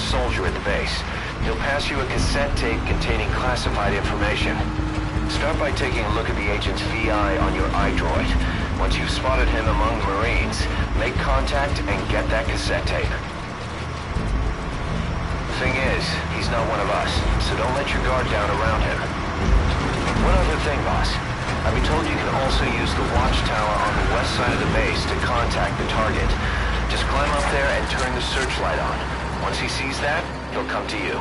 soldier at the base. He'll pass you a cassette tape containing classified information. Start by taking a look at the agent's VI on your iDroid. Once you've spotted him among the Marines, make contact and get that cassette tape. Thing is, he's not one of us, so don't let your guard down around him. One other thing, boss. I've been told you can also use the watchtower on the west side of the base to contact the target. Just climb up there and turn the searchlight on. Once he sees that, he'll come to you.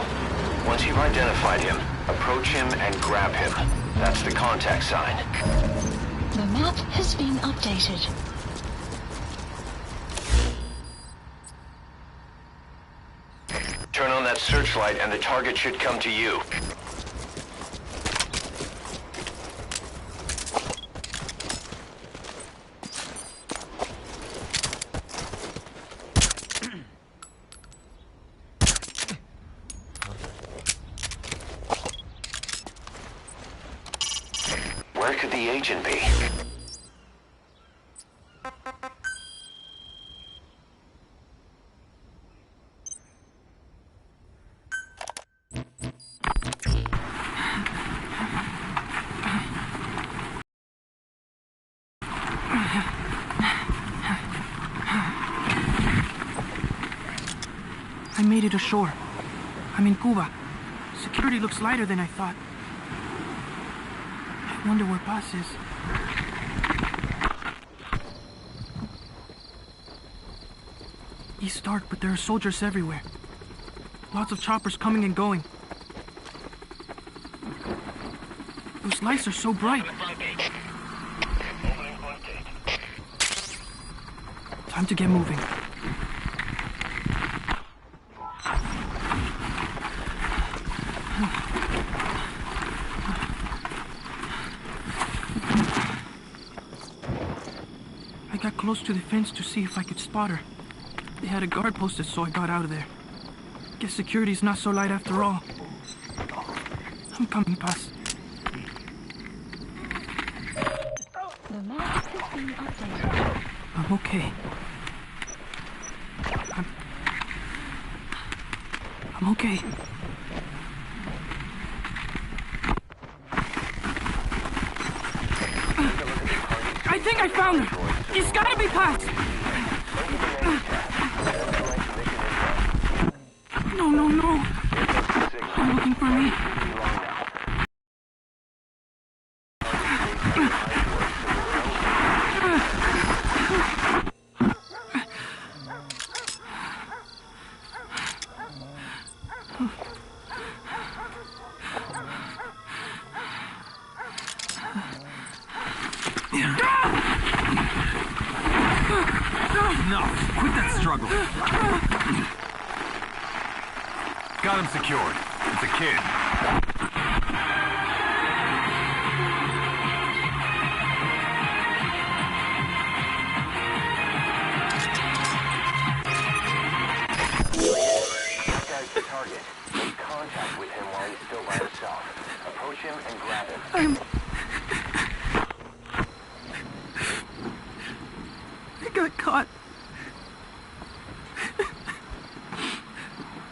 Once you've identified him, approach him and grab him. That's the contact sign. The map has been updated. Turn on that searchlight and the target should come to you. Where could the agent be? I made it ashore. I'm in Cuba. Security looks lighter than I thought. I wonder where Paz is. It's dark, but there are soldiers everywhere. Lots of choppers coming and going. Those lights are so bright. Time to get moving. I got close to the fence to see if I could spot her. They had a guard posted, so I got out of there. Guess security's not so light after all. I'm coming, Paz. The map has been updated. I'm okay. I'm okay. I think I found her! It's gotta be Paz! No, no, no! They're looking for me. Enough! Quit that struggle! Got him secured. It's a kid. This guy's the target. Make contact with him while he's still by himself. Approach him and grab him. I got caught.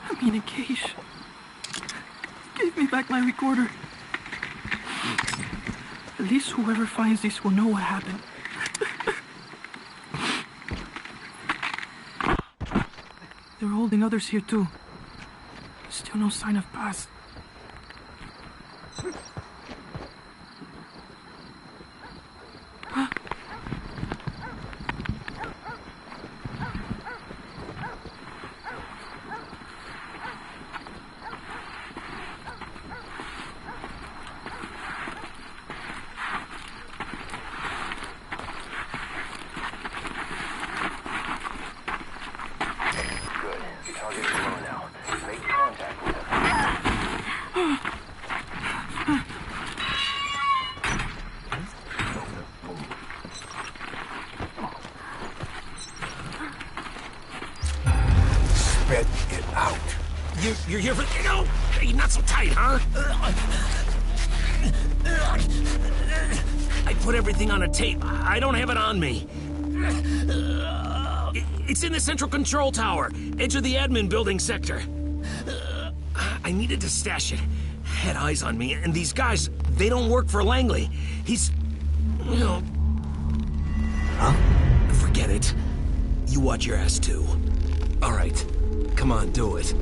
I'm in a cage. Give me back my recorder. At least whoever finds this will know what happened. They're holding others here too. Still no sign of Paz. Spit it out. You're here for... No! Hey, not so tight, huh? I put everything on a tape. I don't have it on me. It's in the central control tower, edge of the admin building sector. I needed to stash it. Had eyes on me, and these guys, they don't work for Langley. He's... you know... Huh? Forget it. You watch your ass, too. All right. Come on, do it. You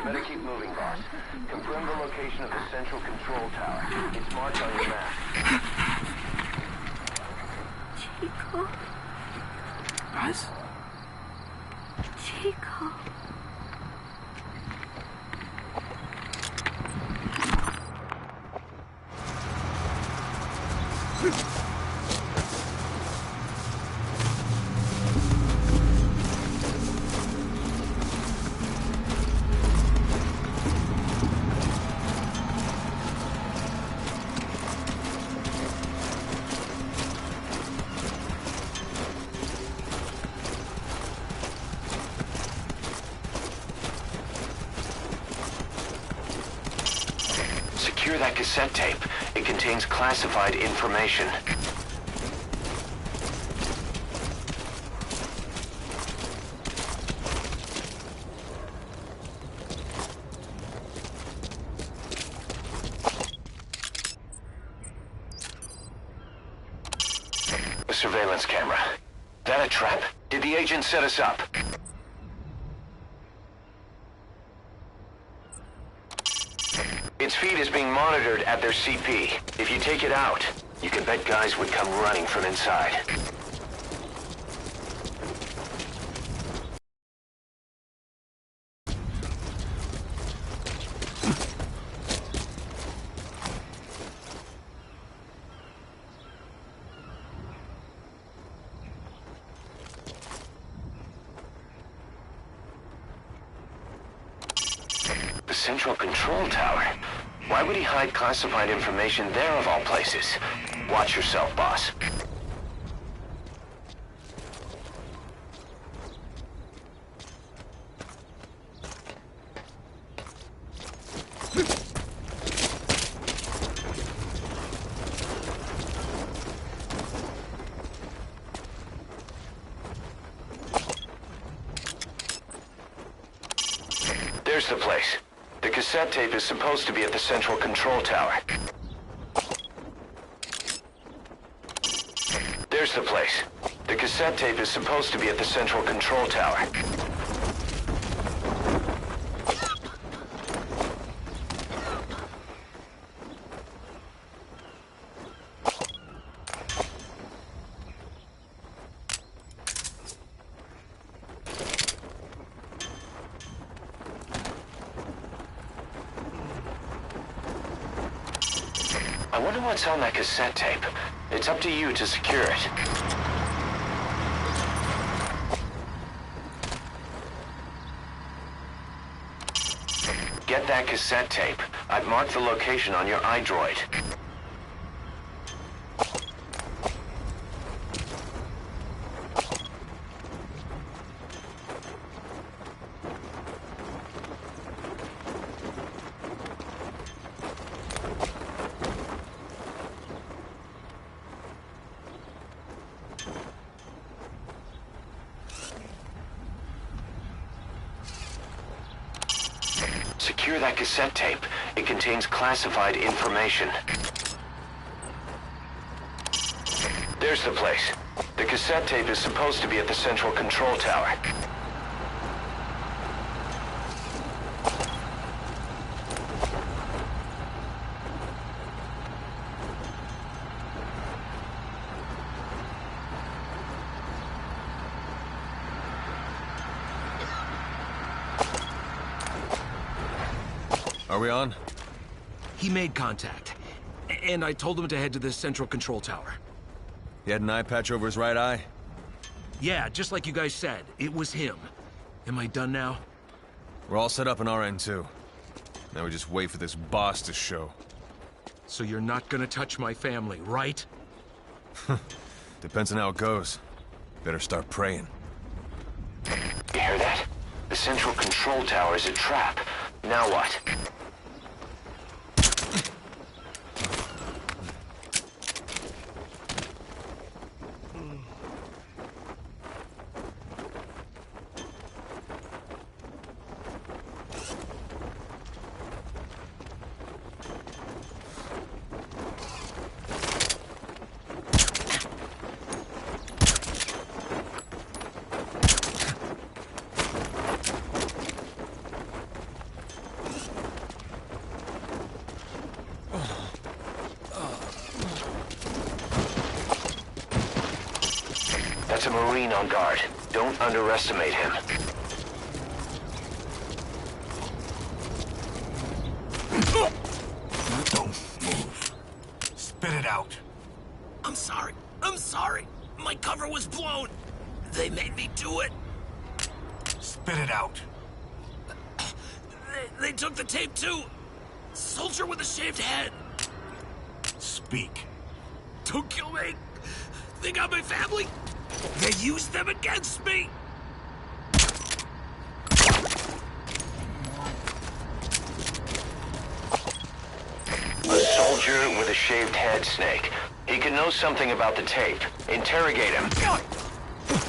better keep moving, boss. Confirm the location of the central control tower. It's marked on your map. Chico. Buzz? Chico. Secure that cassette tape. It contains classified information. A surveillance camera. That a trap? Did the agent set us up? Its feed is being monitored at their CP. If you take it out, you can bet guys would come running from inside. The central control tower? Why would he hide classified information there of all places? Watch yourself, boss. There's the place. The cassette tape is supposed to be at the central control tower. There's the place. The cassette tape is supposed to be at the central control tower. I wonder what's on that cassette tape. It's up to you to secure it. Get that cassette tape. I've marked the location on your iDroid. Secure that cassette tape. It contains classified information. There's the place. The cassette tape is supposed to be at the central control tower. Are we on? He made contact, and I told him to head to the central control tower. He had an eye patch over his right eye? Yeah, just like you guys said, it was him. Am I done now? We're all set up on our end, too. Now we just wait for this boss to show. So you're not gonna touch my family, right? Depends on how it goes. Better start praying. You hear that? The central control tower is a trap. Now what? That's a Marine on guard. Don't underestimate him. Don't move. Spit it out. I'm sorry. I'm sorry. My cover was blown. They made me do it. Spit it out. They took the tape too. Soldier with a shaved head. Speak. Don't kill me. They got my family. They used them against me. A soldier with a shaved head, Snake. He can know something about the tape. Interrogate him.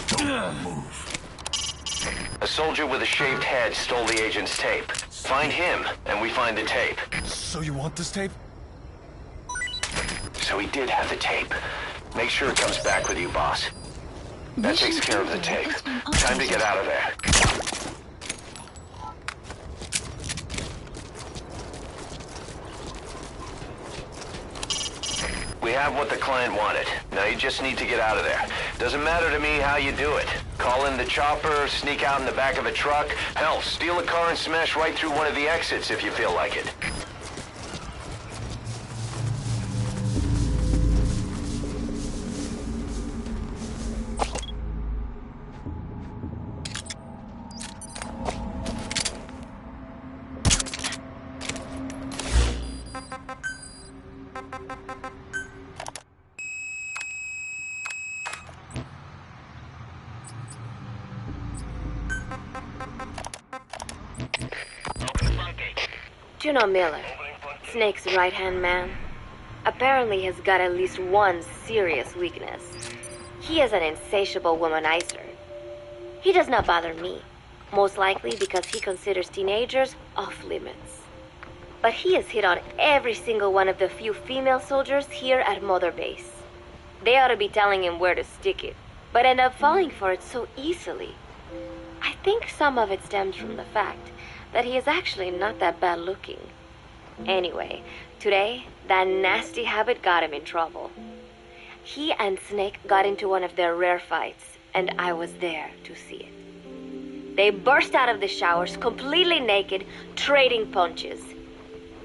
Don't move. A soldier with a shaved head stole the agent's tape. Find him, and we find the tape. So you want this tape? So he did have the tape. Make sure it comes back with you, boss. That takes care of the tape. Time to get out of there. We have what the client wanted. Now you just need to get out of there. Doesn't matter to me how you do it. Call in the chopper, sneak out in the back of a truck. Hell, steal a car and smash right through one of the exits if you feel like it. Juno Miller, Snake's right-hand man, apparently has got at least one serious weakness. He is an insatiable womanizer. He does not bother me, most likely because he considers teenagers off-limits. But he has hit on every single one of the few female soldiers here at Mother Base. They ought to be telling him where to stick it, but end up falling for it so easily. I think some of it stems from the fact that he is actually not that bad looking. Anyway, today, that nasty habit got him in trouble. He and Snake got into one of their rare fights, and I was there to see it. They burst out of the showers, completely naked, trading punches.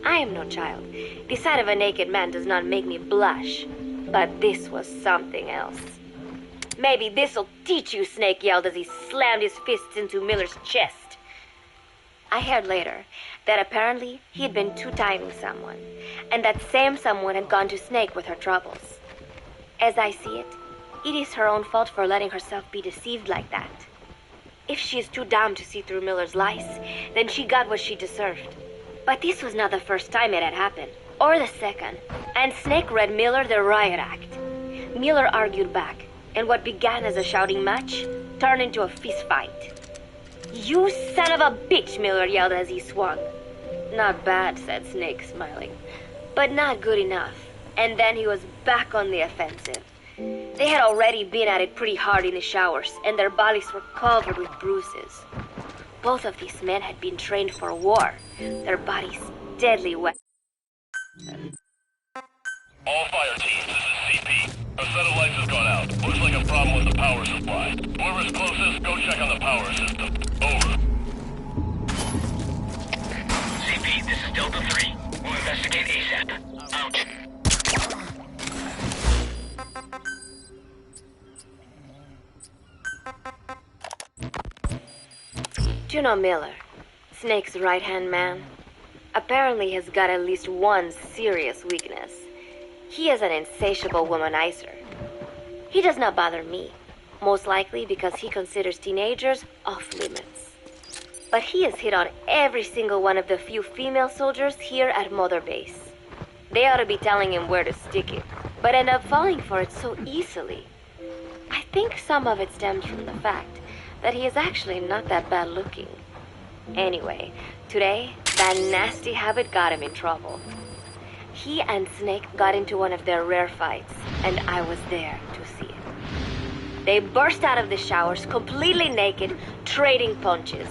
I am no child. The sight of a naked man does not make me blush, but this was something else. Maybe this'll teach you, Snake yelled as he slammed his fists into Miller's chest. I heard later that apparently he had been two-timing someone, and that same someone had gone to Snake with her troubles. As I see it, it is her own fault for letting herself be deceived like that. If she is too dumb to see through Miller's lies, then she got what she deserved. But this was not the first time it had happened, or the second, and Snake read Miller the riot act. Miller argued back, and what began as a shouting match turned into a fist fight. "You son of a bitch," Miller yelled as he swung. "Not bad," said Snake, smiling, "but not good enough." And then he was back on the offensive. They had already been at it pretty hard in the showers, and their bodies were covered with bruises. Both of these men had been trained for war, their bodies deadly wet. All fire teams, this is CP. A set of lights has gone out. Looks like a problem with the power supply. Whoever's closest, go check on the power system. Over. CP, this is Delta 3. We'll investigate ASAP. Out. Juno Miller, Snake's right-hand man, apparently has got at least one serious weakness. He is an insatiable womanizer. He does not bother me, most likely because he considers teenagers off-limits. But he has hit on every single one of the few female soldiers here at Mother Base. They ought to be telling him where to stick it, but end up falling for it so easily. I think some of it stems from the fact that he is actually not that bad looking. Anyway, today, that nasty habit got him in trouble. He and Snake got into one of their rare fights, and I was there to see it. They burst out of the showers, completely naked, trading punches.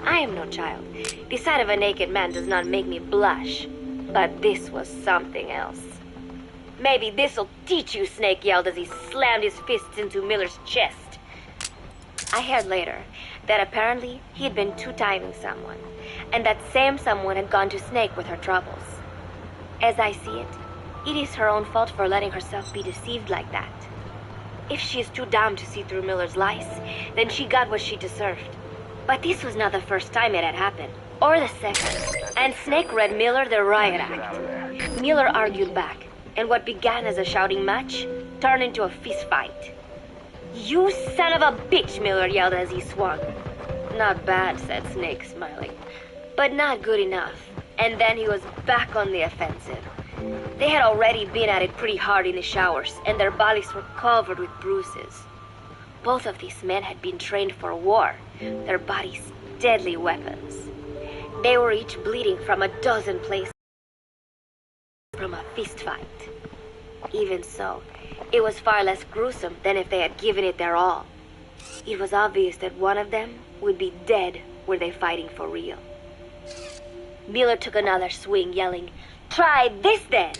I am no child. The sight of a naked man does not make me blush, but this was something else. Maybe this'll teach you, Snake yelled as he slammed his fists into Miller's chest. I heard later that apparently he'd been two-timing someone, and that same someone had gone to Snake with her troubles. As I see it, it is her own fault for letting herself be deceived like that. If she is too dumb to see through Miller's lies, then she got what she deserved. But this was not the first time it had happened, or the second, and Snake read Miller the riot act. Miller argued back, and what began as a shouting match turned into a fist fight. "You son of a bitch," Miller yelled as he swung. "Not bad," said Snake, smiling, "but not good enough." And then he was back on the offensive. They had already been at it pretty hard in the showers, and their bodies were covered with bruises. Both of these men had been trained for war, their bodies deadly weapons. They were each bleeding from a dozen places from a fist fight. Even so, it was far less gruesome than if they had given it their all. It was obvious that one of them would be dead were they fighting for real. Miller took another swing, yelling, "Try this then!"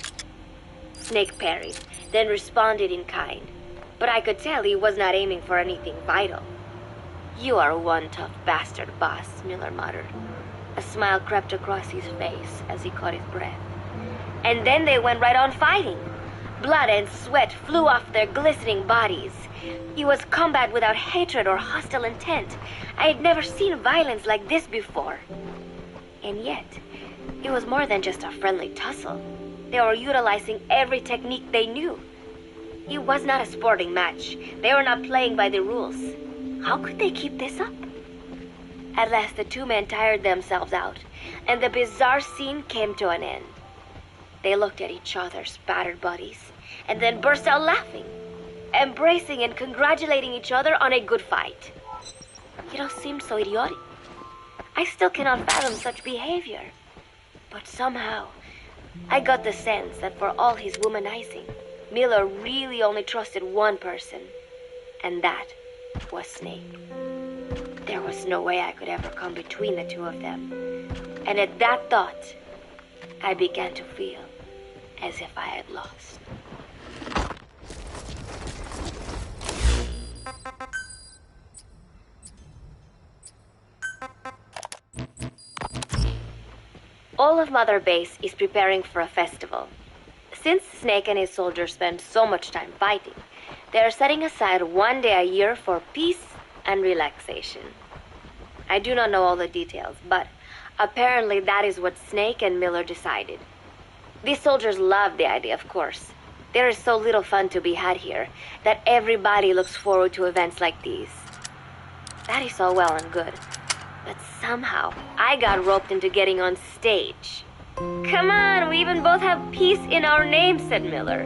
Snake parried, then responded in kind. But I could tell he was not aiming for anything vital. "You are one tough bastard, boss," Miller muttered. A smile crept across his face as he caught his breath. And then they went right on fighting. Blood and sweat flew off their glistening bodies. It was combat without hatred or hostile intent. I had never seen violence like this before. And yet, it was more than just a friendly tussle. They were utilizing every technique they knew. It was not a sporting match. They were not playing by the rules. How could they keep this up? At last, the two men tired themselves out, and the bizarre scene came to an end. They looked at each other's battered bodies, and then burst out laughing, embracing and congratulating each other on a good fight. It all seemed so idiotic. I still cannot fathom such behavior. But somehow, I got the sense that for all his womanizing, Miller really only trusted one person, and that was Snake. There was no way I could ever come between the two of them. And at that thought, I began to feel as if I had lost. All of Mother Base is preparing for a festival. Since Snake and his soldiers spend so much time fighting, they are setting aside one day a year for peace and relaxation. I do not know all the details, but apparently that is what Snake and Miller decided. These soldiers love the idea, of course. There is so little fun to be had here that everybody looks forward to events like these. That is all well and good. But somehow, I got roped into getting on stage. "Come on, we even both have peace in our name," said Miller.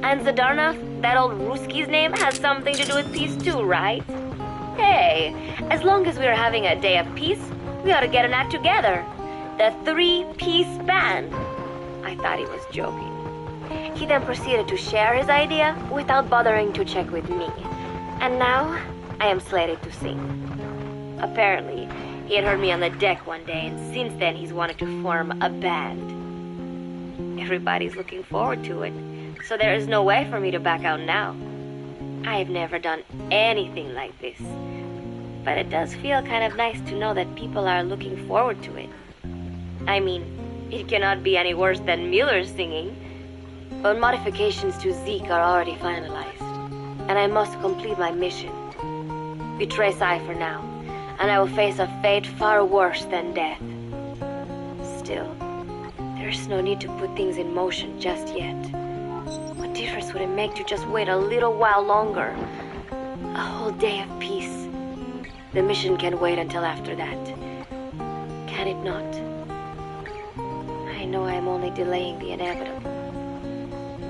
"And Zadarnov, that old Ruski's name, has something to do with peace too, right? Hey, as long as we're having a day of peace, we ought to get an act together. The Three-Piece Band." I thought he was joking. He then proceeded to share his idea without bothering to check with me. And now, I am slated to sing. Apparently, he had heard me on the deck one day, and since then he's wanted to form a band. Everybody's looking forward to it, so there is no way for me to back out now. I have never done anything like this, but it does feel kind of nice to know that people are looking forward to it. I mean, it cannot be any worse than Miller's singing, but modifications to Zeke are already finalized, and I must complete my mission. Betray Cypher now, and I will face a fate far worse than death. Still, there's no need to put things in motion just yet. What difference would it make to just wait a little while longer? A whole day of peace. The mission can wait until after that. Can it not? I know I am only delaying the inevitable.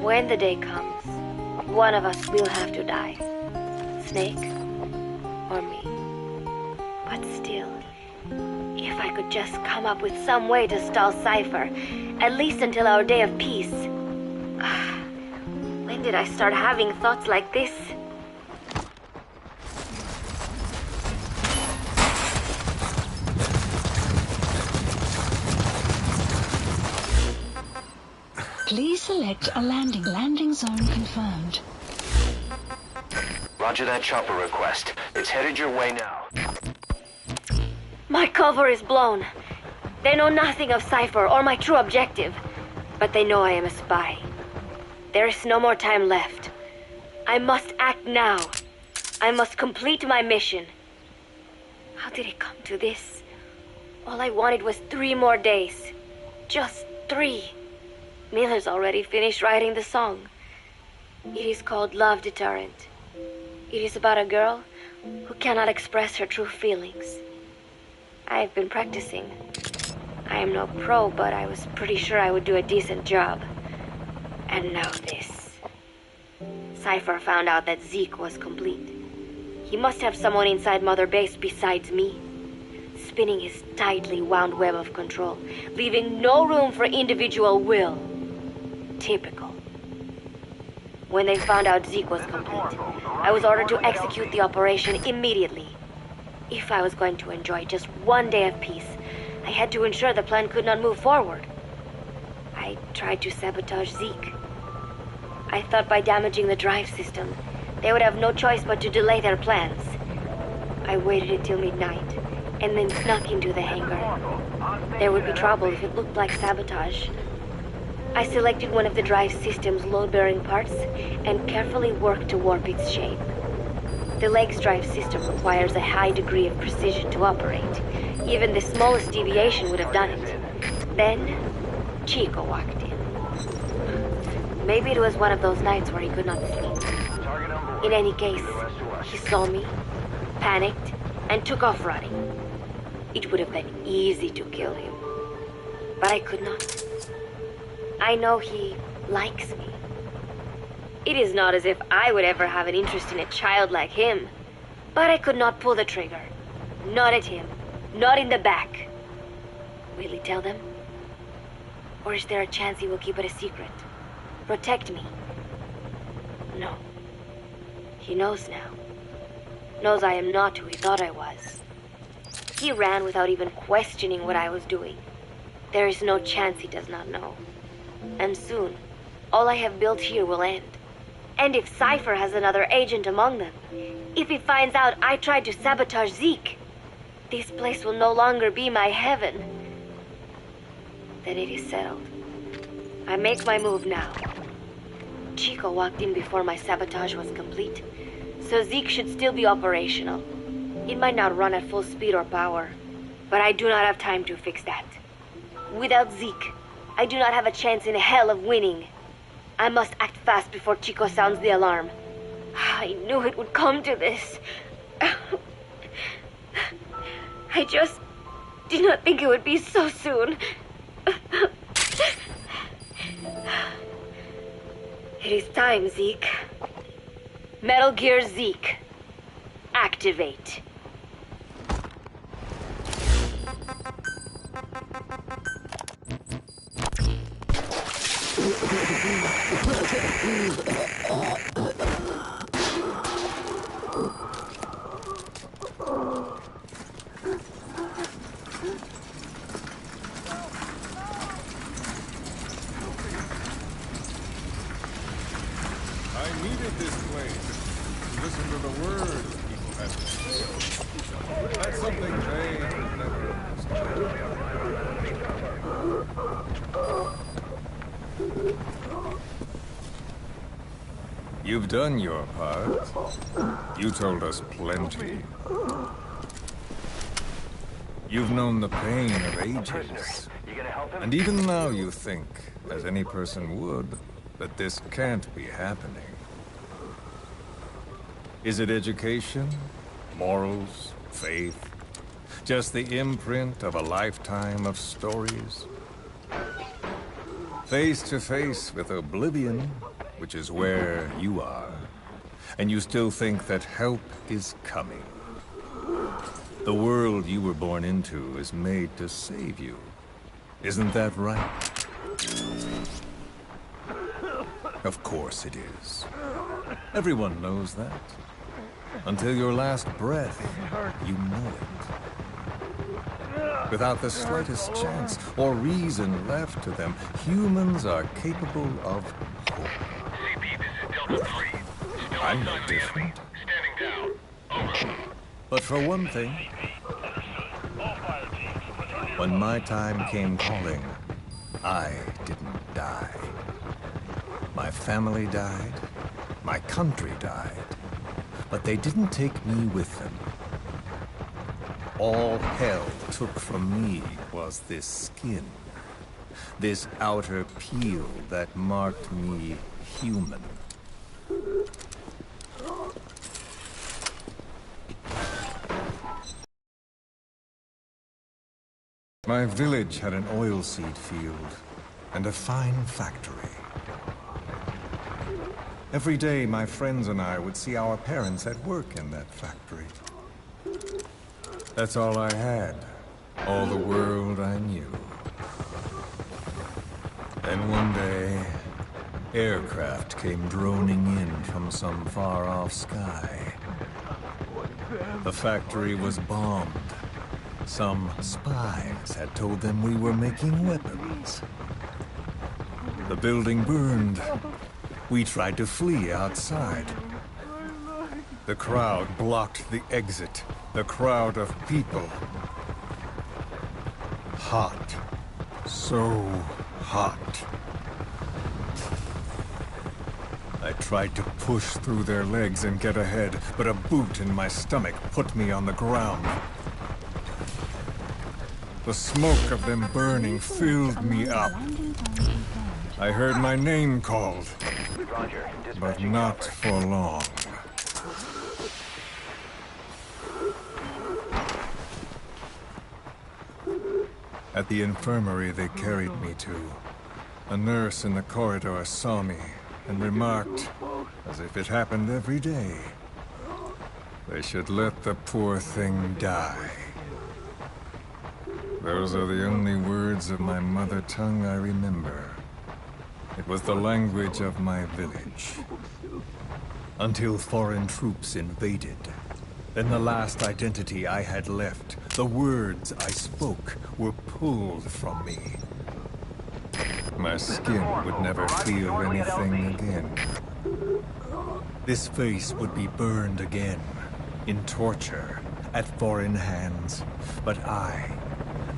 When the day comes, one of us will have to die. Snake or me. But still, if I could just come up with some way to stall Cypher, at least until our day of peace. When did I start having thoughts like this? Please select a landing zone confirmed. Roger that chopper request. It's headed your way now. My cover is blown. They know nothing of Cypher or my true objective, but they know I am a spy. There is no more time left. I must act now. I must complete my mission. How did it come to this? All I wanted was 3 more days. Just 3. Miller's already finished writing the song. It is called Love Deterrent. It is about a girl who cannot express her true feelings. I have been practicing. I am no pro, but I was pretty sure I would do a decent job. And now this. Cypher found out that Zeke was complete. He must have someone inside Mother Base besides me, spinning his tightly wound web of control, leaving no room for individual will. Typical. When they found out Zeke was complete, I was ordered to execute the operation immediately. If I was going to enjoy just 1 day of peace, I had to ensure the plan could not move forward. I tried to sabotage Zeke. I thought by damaging the drive system, they would have no choice but to delay their plans. I waited until midnight, and then snuck into the hangar. There would be trouble if it looked like sabotage. I selected one of the drive system's load-bearing parts and carefully worked to warp its shape. The leg's drive system requires a high degree of precision to operate. Even the smallest deviation would have done it. Then, Chico walked in. Maybe it was one of those nights where he could not sleep. In any case, he saw me, panicked, and took off running. It would have been easy to kill him, but I could not. I know he likes me. It is not as if I would ever have an interest in a child like him, but I could not pull the trigger. Not at him. Not in the back. Will he tell them? Or is there a chance he will keep it a secret? Protect me? No. He knows now. Knows I am not who he thought I was. He ran without even questioning what I was doing. There is no chance he does not know. And soon, all I have built here will end. And if Cypher has another agent among them, if he finds out I tried to sabotage Zeke, this place will no longer be my heaven. Then it is settled. I make my move now. Chico walked in before my sabotage was complete, so Zeke should still be operational. It might not run at full speed or power, but I do not have time to fix that. Without Zeke, I do not have a chance in hell of winning. I must act fast before Chico sounds the alarm. I knew it would come to this. I just did not think it would be so soon. It is time, Zeke. Metal Gear Zeke. Activate. I needed this place. Listen to the words people have to say. That's something they never understood. You've done your part. You told us plenty. You've known the pain of ages. And even now you think, as any person would, that this can't be happening. Is it education? Morals? Faith? Just the imprint of a lifetime of stories? Face to face with oblivion, which is where you are, and you still think that help is coming. The world you were born into is made to save you. Isn't that right? Of course it is. Everyone knows that. Until your last breath, you know it. Without the slightest chance or reason left to them, humans are capable of hope. CP, this is Delta 3. Still I'm no no sign of the enemy. different. Standing down. Over. But for one thing, Understood. All fire teams, return to your when my time came calling, I didn't die. My family died, my country died, but they didn't take me with them. All hell took from me was this skin, this outer peel that marked me human. My village had an oilseed field and a fine factory. Every day, my friends and I would see our parents at work in that factory. That's all I had, all the world I knew. Then one day, aircraft came droning in from some far-off sky. The factory was bombed. Some spies had told them we were making weapons. The building burned. We tried to flee outside. The crowd blocked the exit. The crowd of people. Hot. So hot. I tried to push through their legs and get ahead, but a boot in my stomach put me on the ground. The smoke of them burning filled me up. I heard my name called, Roger. but Dispatching not cover. for long. At the infirmary they carried me to, a nurse in the corridor saw me and remarked, as if it happened every day, they should let the poor thing die. Those are the only words of my mother tongue I remember. It was the language of my village. Until foreign troops invaded. Then the last identity I had left, the words I spoke, were pulled from me. My skin would never feel anything again. This face would be burned again, in torture, at foreign hands. But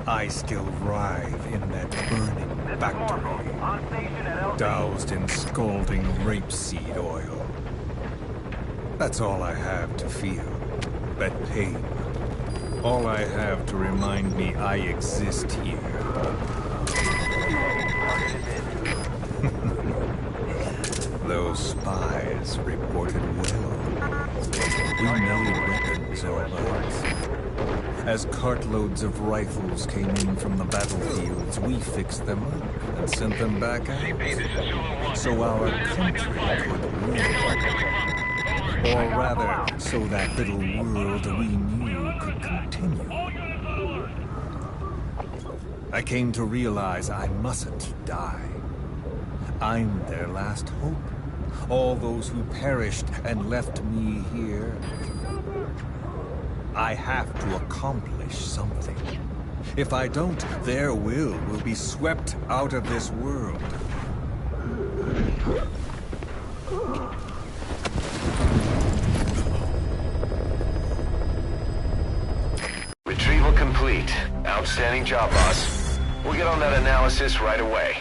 I still writhe in that burning factory, doused in scalding rapeseed oil. That's all I have to feel, that pain. All I have to remind me I exist here. Those spies reported well. We made weapons all right. As cartloads of rifles came in from the battlefields, we fixed them up and sent them back out. So our country could live. Or rather, so that little world we knew could continue. I came to realize I mustn't die. I'm their last hope. All those who perished and left me here. I have to accomplish something. If I don't, their will be swept out of this world. Retrieval complete. Outstanding job, boss. We'll get on that analysis right away.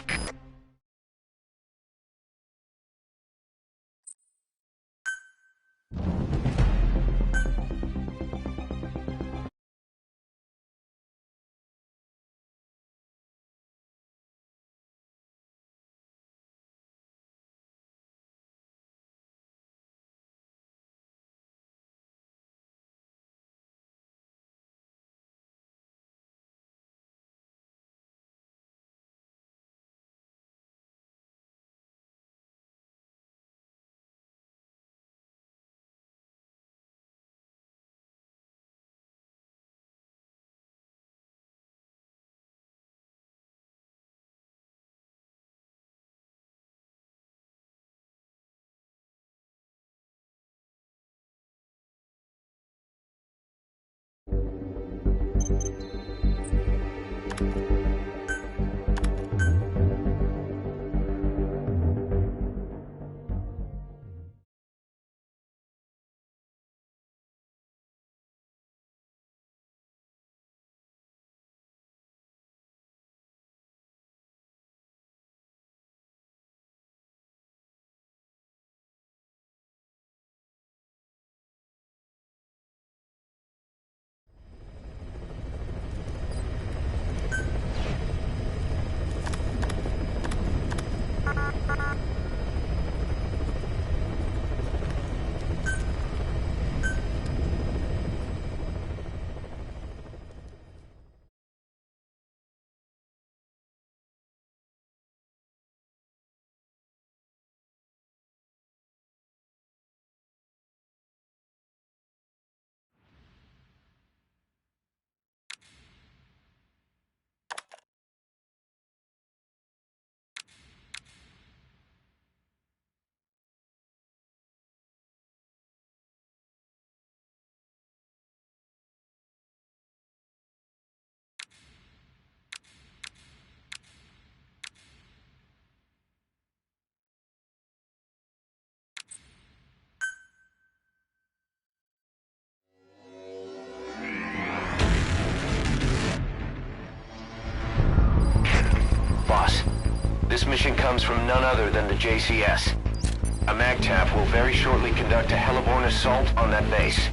mission comes from none other than the JCS. A MAGTF will very shortly conduct a heliborne assault on that base.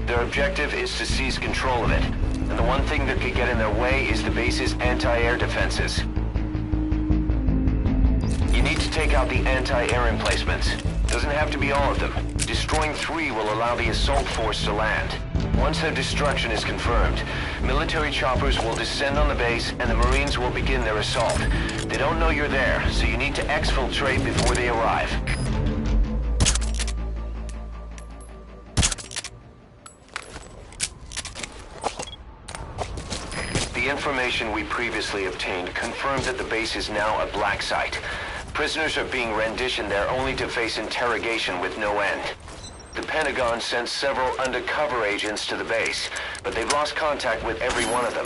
Their objective is to seize control of it, and the one thing that could get in their way is the base's anti-air defenses. You need to take out the anti-air emplacements. Doesn't have to be all of them. Destroying 3 will allow the assault force to land. Once their destruction is confirmed, military choppers will descend on the base and the Marines will begin their assault. They don't know you're there, so you need to exfiltrate before they arrive. The information we previously obtained confirms that the base is now a black site. Prisoners are being renditioned there only to face interrogation with no end. The Pentagon sent several undercover agents to the base, but they've lost contact with every one of them.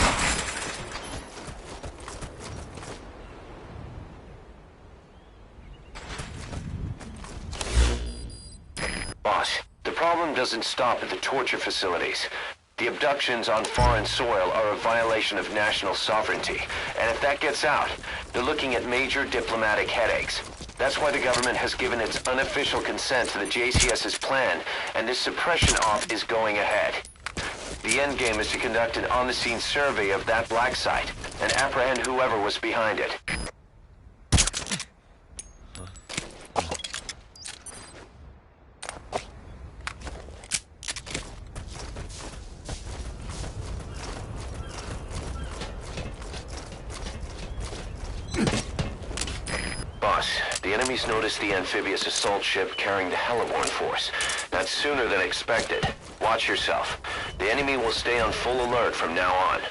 Boss, the problem doesn't stop at the torture facilities. The abductions on foreign soil are a violation of national sovereignty, and if that gets out, they're looking at major diplomatic headaches. That's why the government has given its unofficial consent to the JCS's plan, and this suppression off is going ahead. The endgame is to conduct an on-the-scene survey of that black site and apprehend whoever was behind it. Boss, the enemy's noticed the amphibious assault ship carrying the heliborne force. That's sooner than expected. Watch yourself. The enemy will stay on full alert from now on.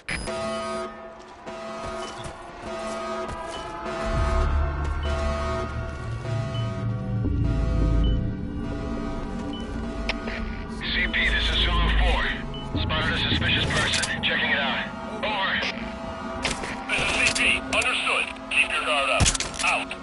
CP, this is Zulu 4. Spotted a suspicious person. Checking it out. Over. This is CP. Understood. Keep your guard up. Out.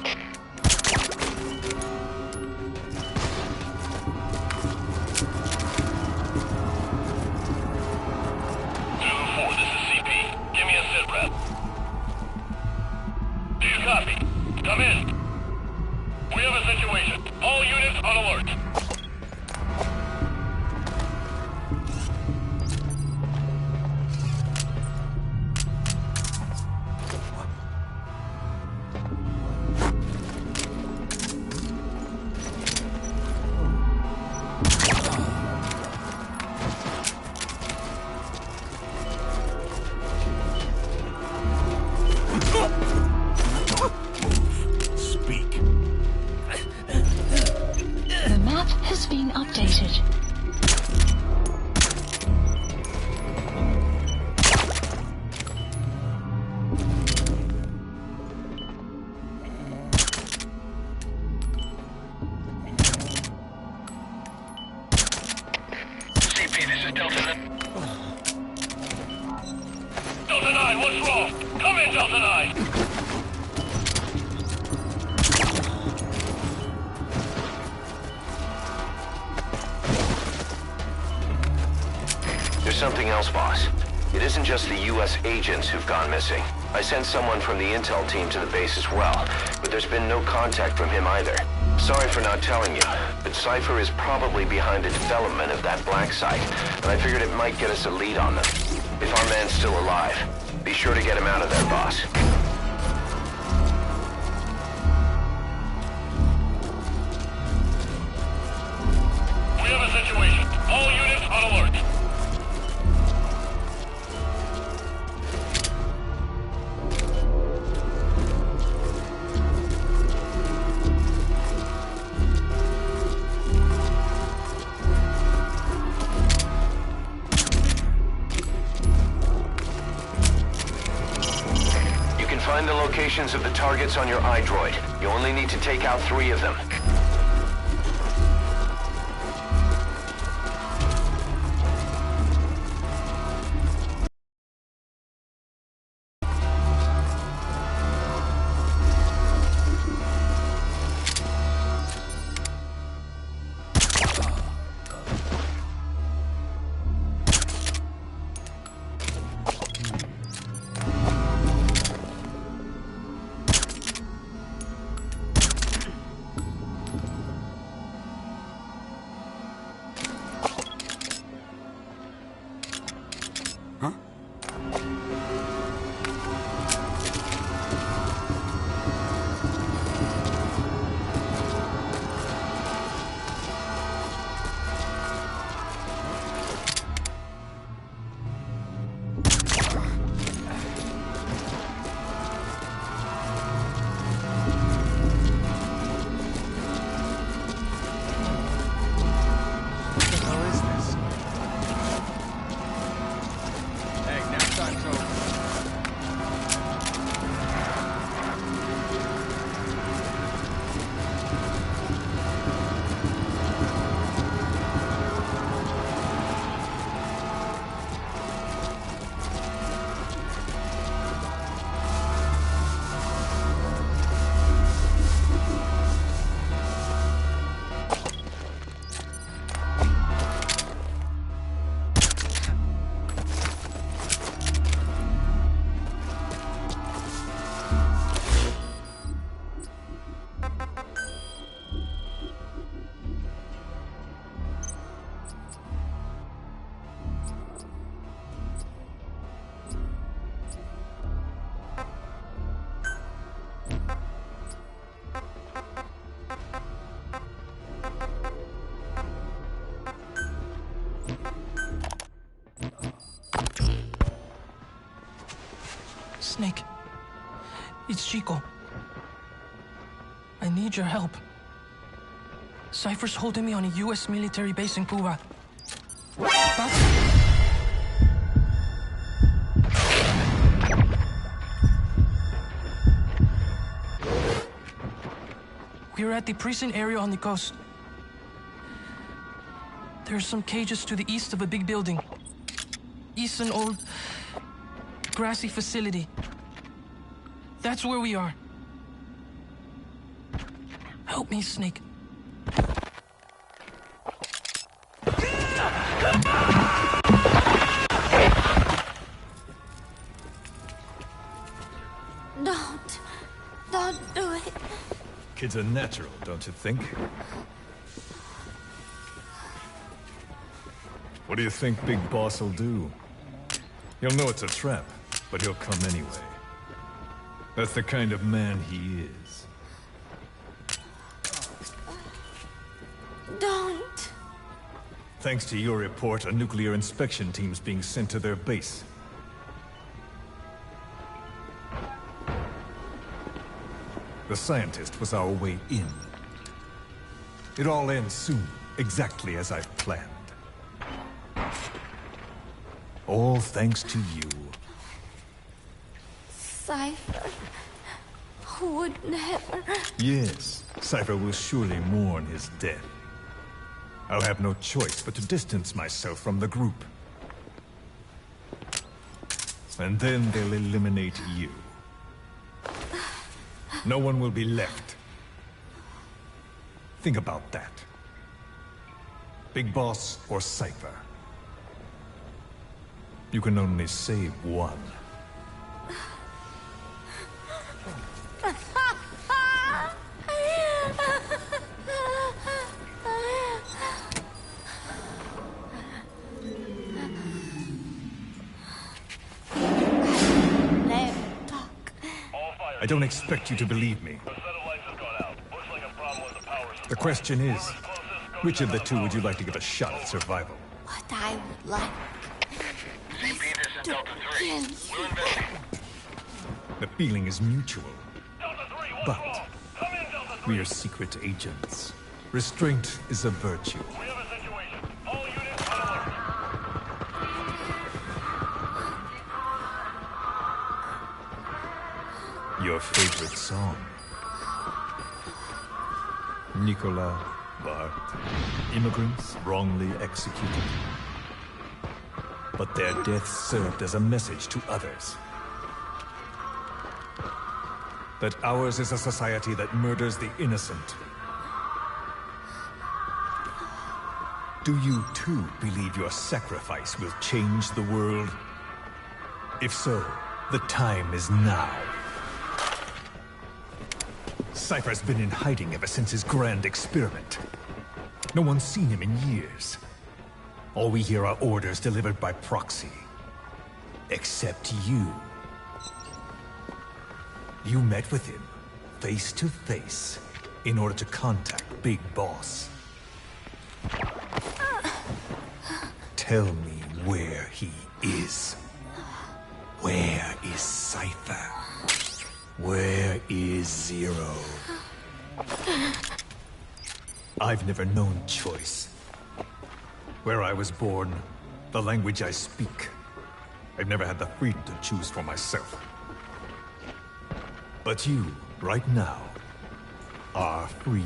Copy. Come in. We have a situation. All units on alert. Being updated. CP, this is Delta 9. Delta 9, what's wrong? Come in, Delta 9! There's something else, boss. It isn't just the U.S. agents who've gone missing. I sent someone from the intel team to the base as well, but there's been no contact from him either. Sorry for not telling you, but Cypher is probably behind the development of that black site, and I figured it might get us a lead on them. If our man's still alive, be sure to get him out of there, boss. We have a situation. All units on alert. Find the locations of the targets on your iDroid. You only need to take out 3 of them. Snake. It's Chico. I need your help. Cypher's holding me on a U.S. military base in Cuba. But... we're at the prison area on the coast. There's some cages to the east of a big building. East an old... grassy facility. That's where we are. Help me, Snake. Don't do it. Kids are natural, don't you think? What do you think Big Boss will do? He'll know it's a trap, but he'll come anyway. That's the kind of man he is. Don't. Thanks to your report, a nuclear inspection team's being sent to their base. The scientist was our way in. It all ends soon, exactly as I've planned. All thanks to you. Cypher would never... Yes, Cypher will surely mourn his death. I'll have no choice but to distance myself from the group. And then they'll eliminate you. No one will be left. Think about that. Big Boss or Cypher. You can only save one. I don't expect you to believe me. The question is, which of the two would you like to give a shot at survival? What I would like is to kill you. The feeling is mutual. But we are secret agents. Restraint is a virtue. Your favorite song. Nicola, Bart, immigrants wrongly executed. But their deaths served as a message to others. That ours is a society that murders the innocent. Do you too believe your sacrifice will change the world? If so, the time is now. Cypher's been in hiding ever since his grand experiment. No one's seen him in years. All we hear are orders delivered by proxy. Except you. You met with him, face to face, in order to contact Big Boss. Tell me where he is. Where is Cypher? Where is Zero? I've never known choice. Where I was born, the language I speak. I've never had the freedom to choose for myself. But you, right now, are free.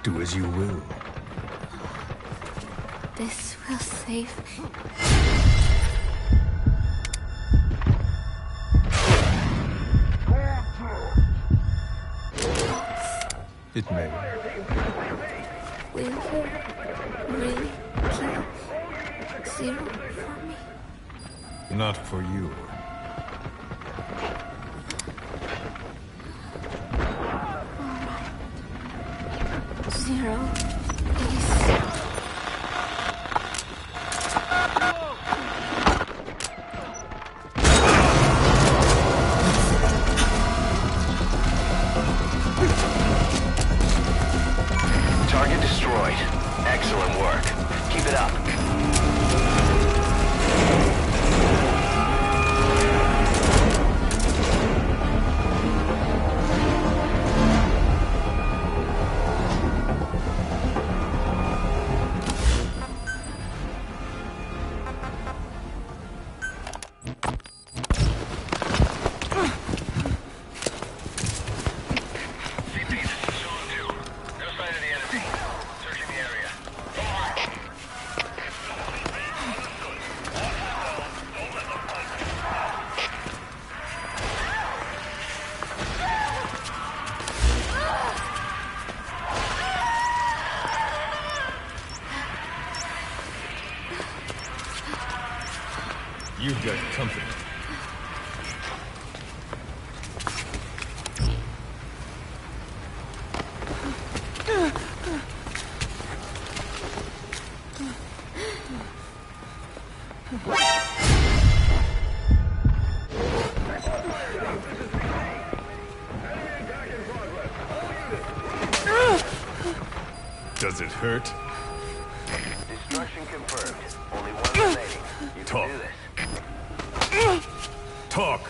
Do as you will. This will save me. It may. Will you really kill Zero for me? Not for you. Zero is... Target destroyed. Excellent work. Keep it up. company. Does it hurt? Destruction confirmed. Only one remaining. You Talk. can do this. Talk!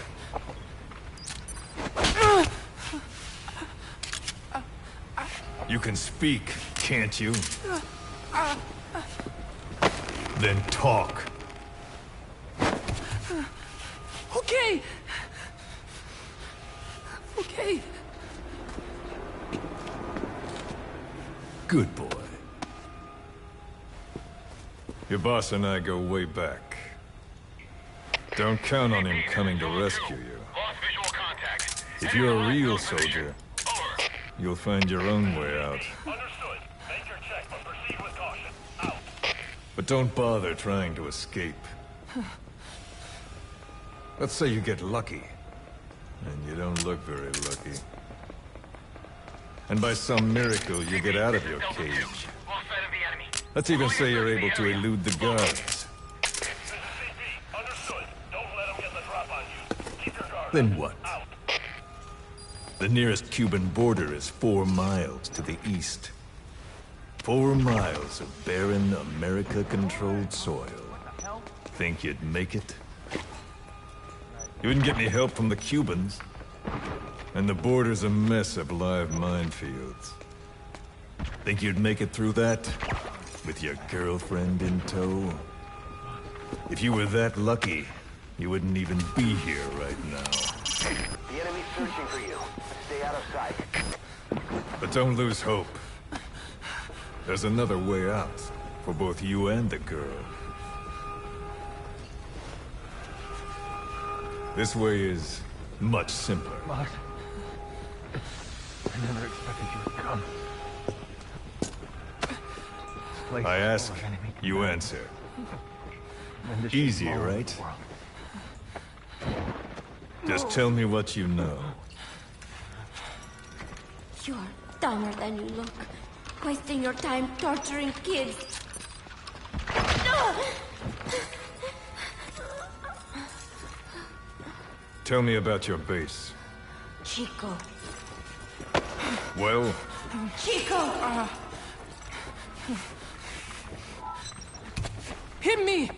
You can speak, can't you? Then talk. Okay. Okay. Good boy. Your boss and I go way back. Don't count on him coming to rescue you. Lost visual contact. If you're a real soldier, Over. you'll find your own way out. Understood. Make your check, but proceed with caution. Out. But don't bother trying to escape. Let's say you get lucky. And you don't look very lucky. And by some miracle, you get out of your cage. Lost sight of the enemy. Let's even say you're able to elude the guards. This is CP. Understood. Don't let them get the drop on you. Keep your guard Then up. what? Out. The nearest Cuban border is 4 miles to the east. 4 miles of barren, America-controlled soil. Think you'd make it? You wouldn't get any help from the Cubans. And the border's a mess of live minefields. Think you'd make it through that? With your girlfriend in tow? If you were that lucky, you wouldn't even be here right now. The enemy's searching for you. Stay out of sight. But don't lose hope. There's another way out, for both you and the girl. This way is much simpler. Boss, I never expected you to come. I ask, you answer. Easy, right? Just tell me what you know. You're dumber than you look. Wasting your time torturing kids. Tell me about your base. Chico. Well, Chico! Hit me!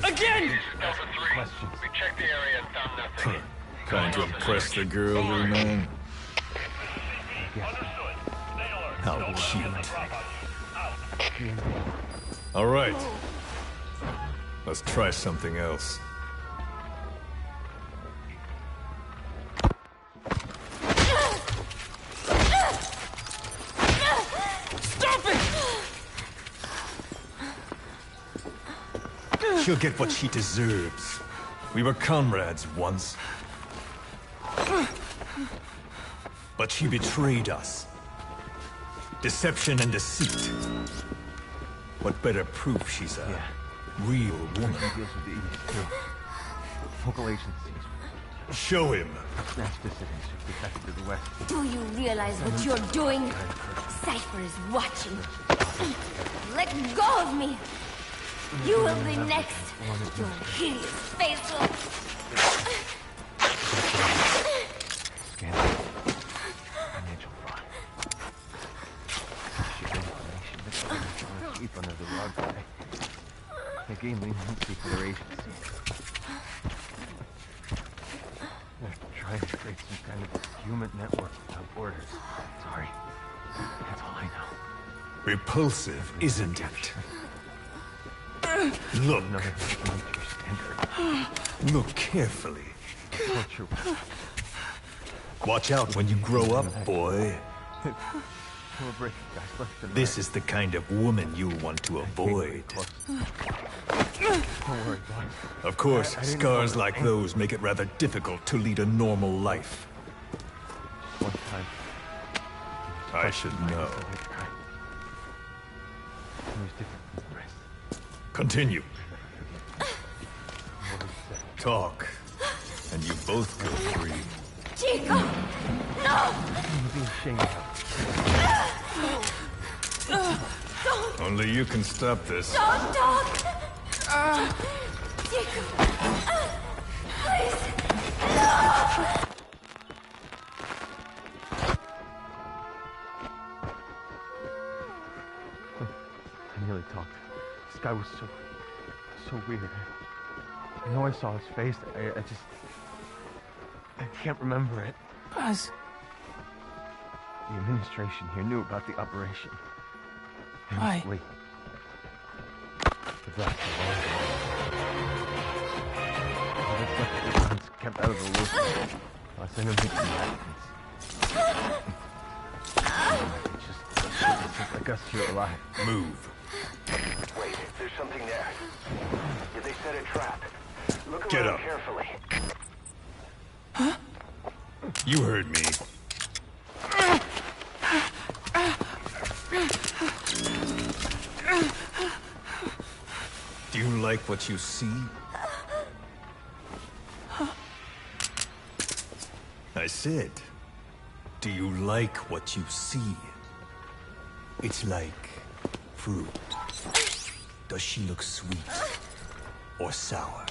Again! Delta 3. We checked the area and found nothing. trying to impress the girl, little man? Understood. Stay alert. How Don't let them cute. get the drop on you. Out. All right. Let's try something else. Stop it! She'll get what she deserves. We were comrades once. But she betrayed us. Deception and deceit. What better proof she's a real woman? Local agencies. Show him. Snatch dissidents who defected to the west. Do you realize what you're doing? Cypher is watching. Let go of me! You will be next. Your hideous face will... Scandal. Financial fraud. Ship information that's trying to sweep under the rug today. They gain leniency for their agency. They're trying to create some kind of human network without borders. Sorry. That's all I know. Repulsive, isn't it? Look. None of them can meet your standard. Look carefully. Torture. Watch out when you grow up, boy. We're breaking guys left and This is the kind of woman you'll want to avoid. Don't worry, boss. Of course, I didn't scars know. like those make it rather difficult to lead a normal life. One time. I should know. was different from the rest. Continue. Talk, and you both go free. Chico! No! You'd be ashamed of Only you can stop this. Don't talk! Chico! Please! No! I nearly talked. This guy was so weird. I know I saw his face. I can't remember it. Buzz. The administration here knew about the operation. Why? Wait. The blast Let's let the guns kept out of the loop. I'll send him to the Just I guess you're alive. Move. Wait, there's something there. Did they set a trap? Look Get around up. carefully. Huh? You heard me. Do you like what you see? I said, do you like what you see? It's like fruit. Does she look sweet or sour?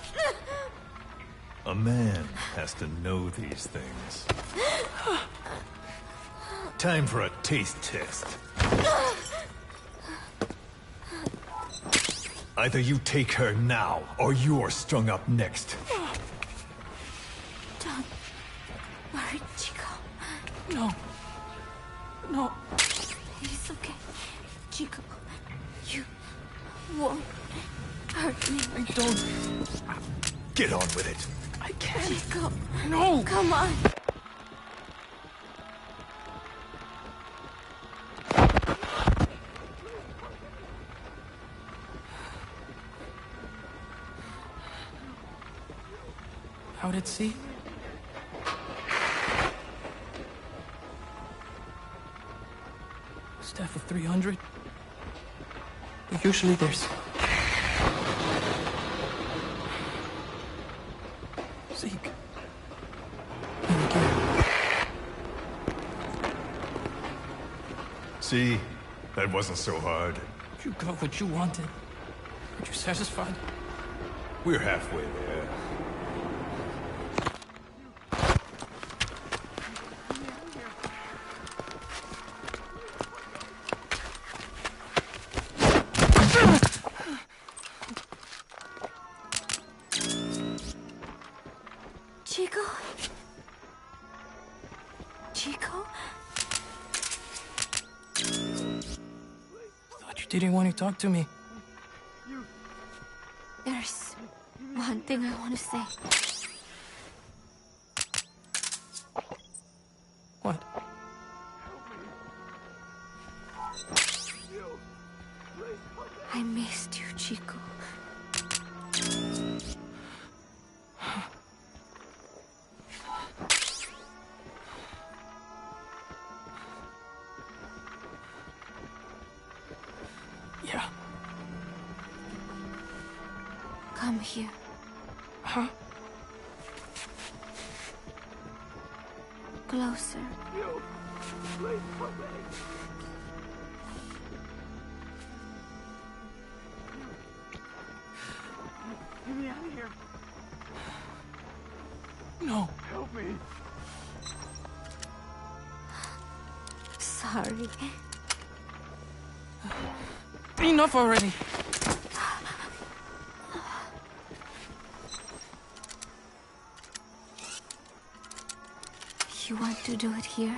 A man has to know these things. Time for a taste test. Either you take her now, or you're strung up next. Don't worry, Chico. No. No. It's okay. Chico, you won't hurt me. I don't. Get on with it. I can't. Chico. No. Come on. Out at sea? Staff of 300? But usually there's... Zeke. And again. See? That wasn't so hard. You got what you wanted. Aren't you satisfied? We're halfway there. Chico? Chico? Thought you didn't want to talk to me. There's one thing I want to say. What? I missed you, Chico. Yeah. Come here. Huh? Closer. Get me out of here. No. Help me. Sorry. Enough already. You want to do it here?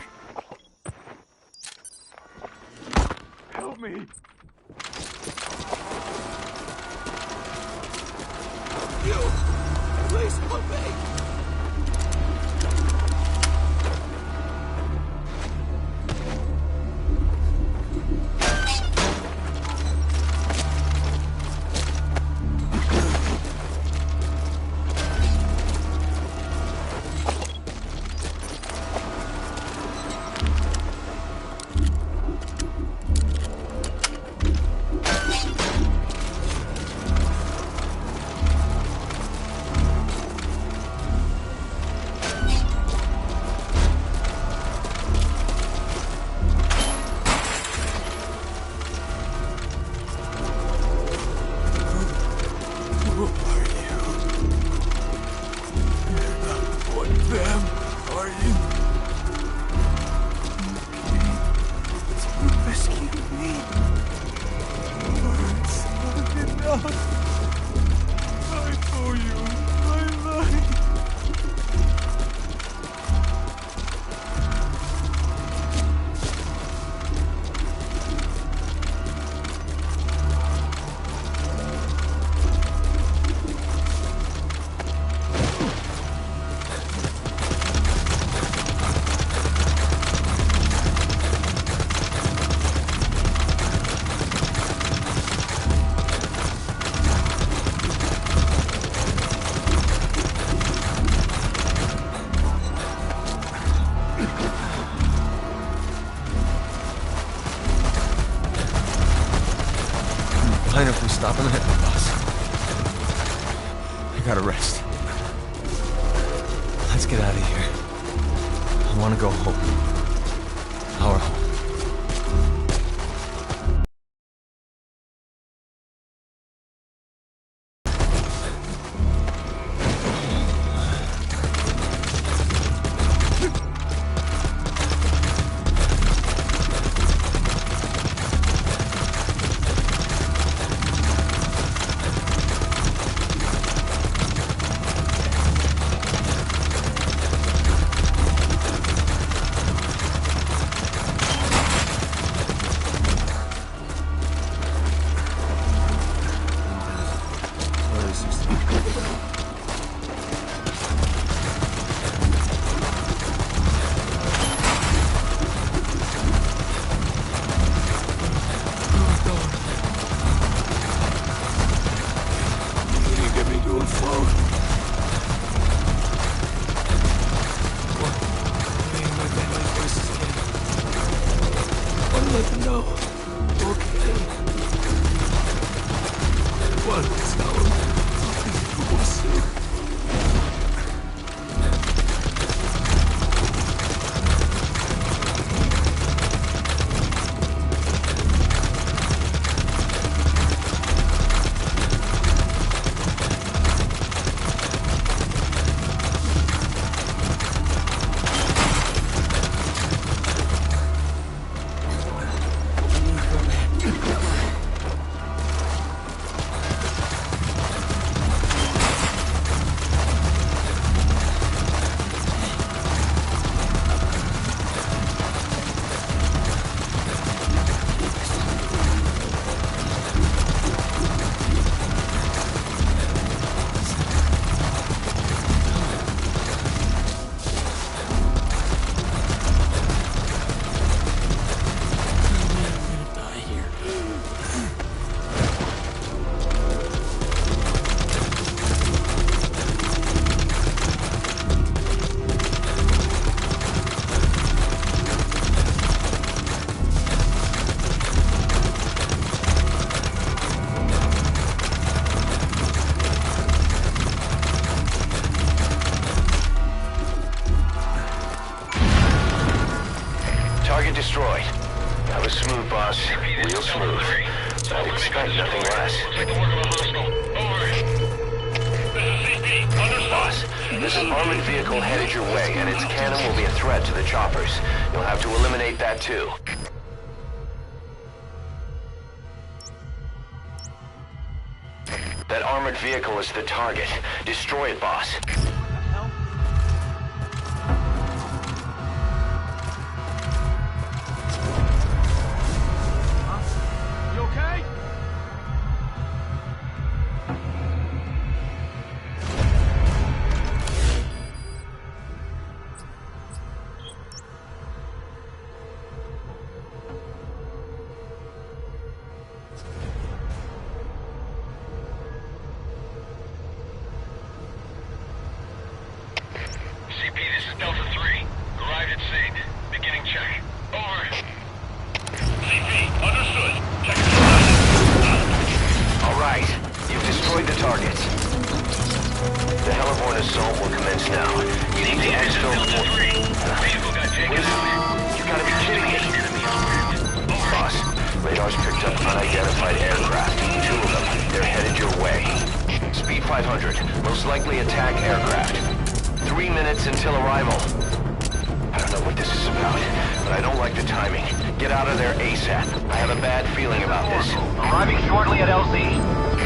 Help me. You! Please help me! are you? You rescued me. Words aren't enough. I owe you my life. Mind if we stop a minute, boss? I gotta rest. Let's get out of here. I want to go home. Our home. Destroyed. That was smooth, boss. Real smooth. I'd expect nothing less. Boss, there's an armored vehicle headed your way, and its cannon will be a threat to the choppers. You'll have to eliminate that too. That armored vehicle is the target. Destroy it, boss. Radar's picked up unidentified aircraft. 2 of them. They're headed your way. Speed 500. Most likely attack aircraft. 3 minutes until arrival. about, but I don't like the timing. Get out of there ASAP. I have a bad feeling about this. Arriving shortly at LZ.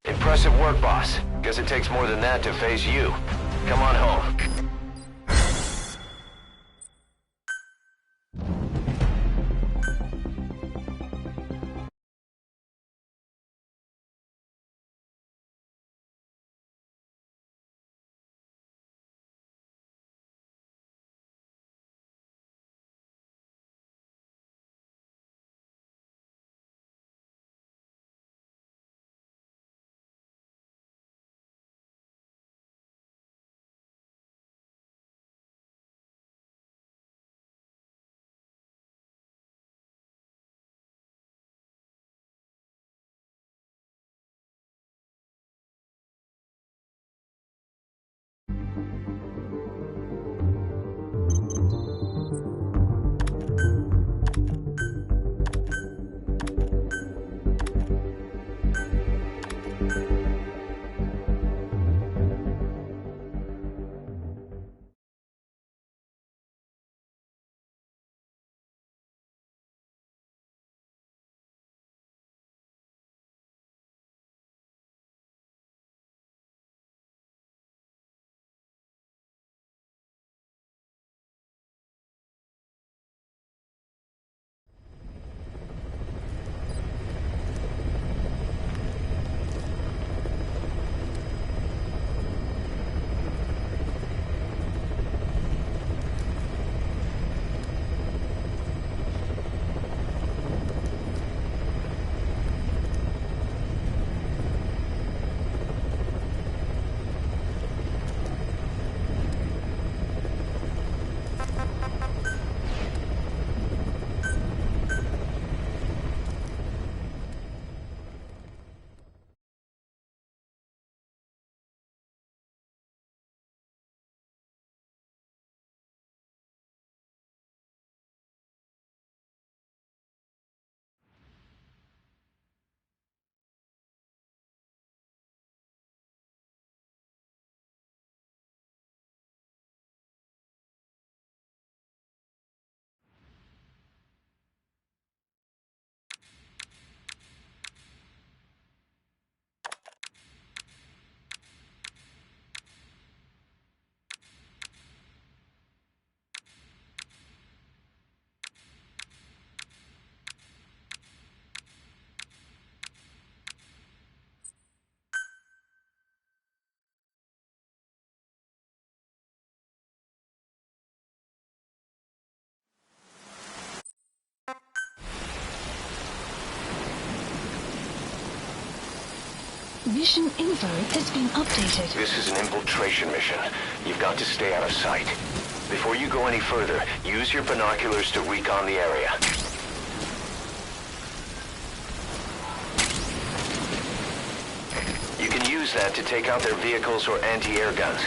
Impressive work, boss. Guess it takes more than that to phase you. Come on home. Mission info has been updated. This is an infiltration mission. You've got to stay out of sight. Before you go any further, use your binoculars to recon the area. You can use that to take out their vehicles or anti-air guns.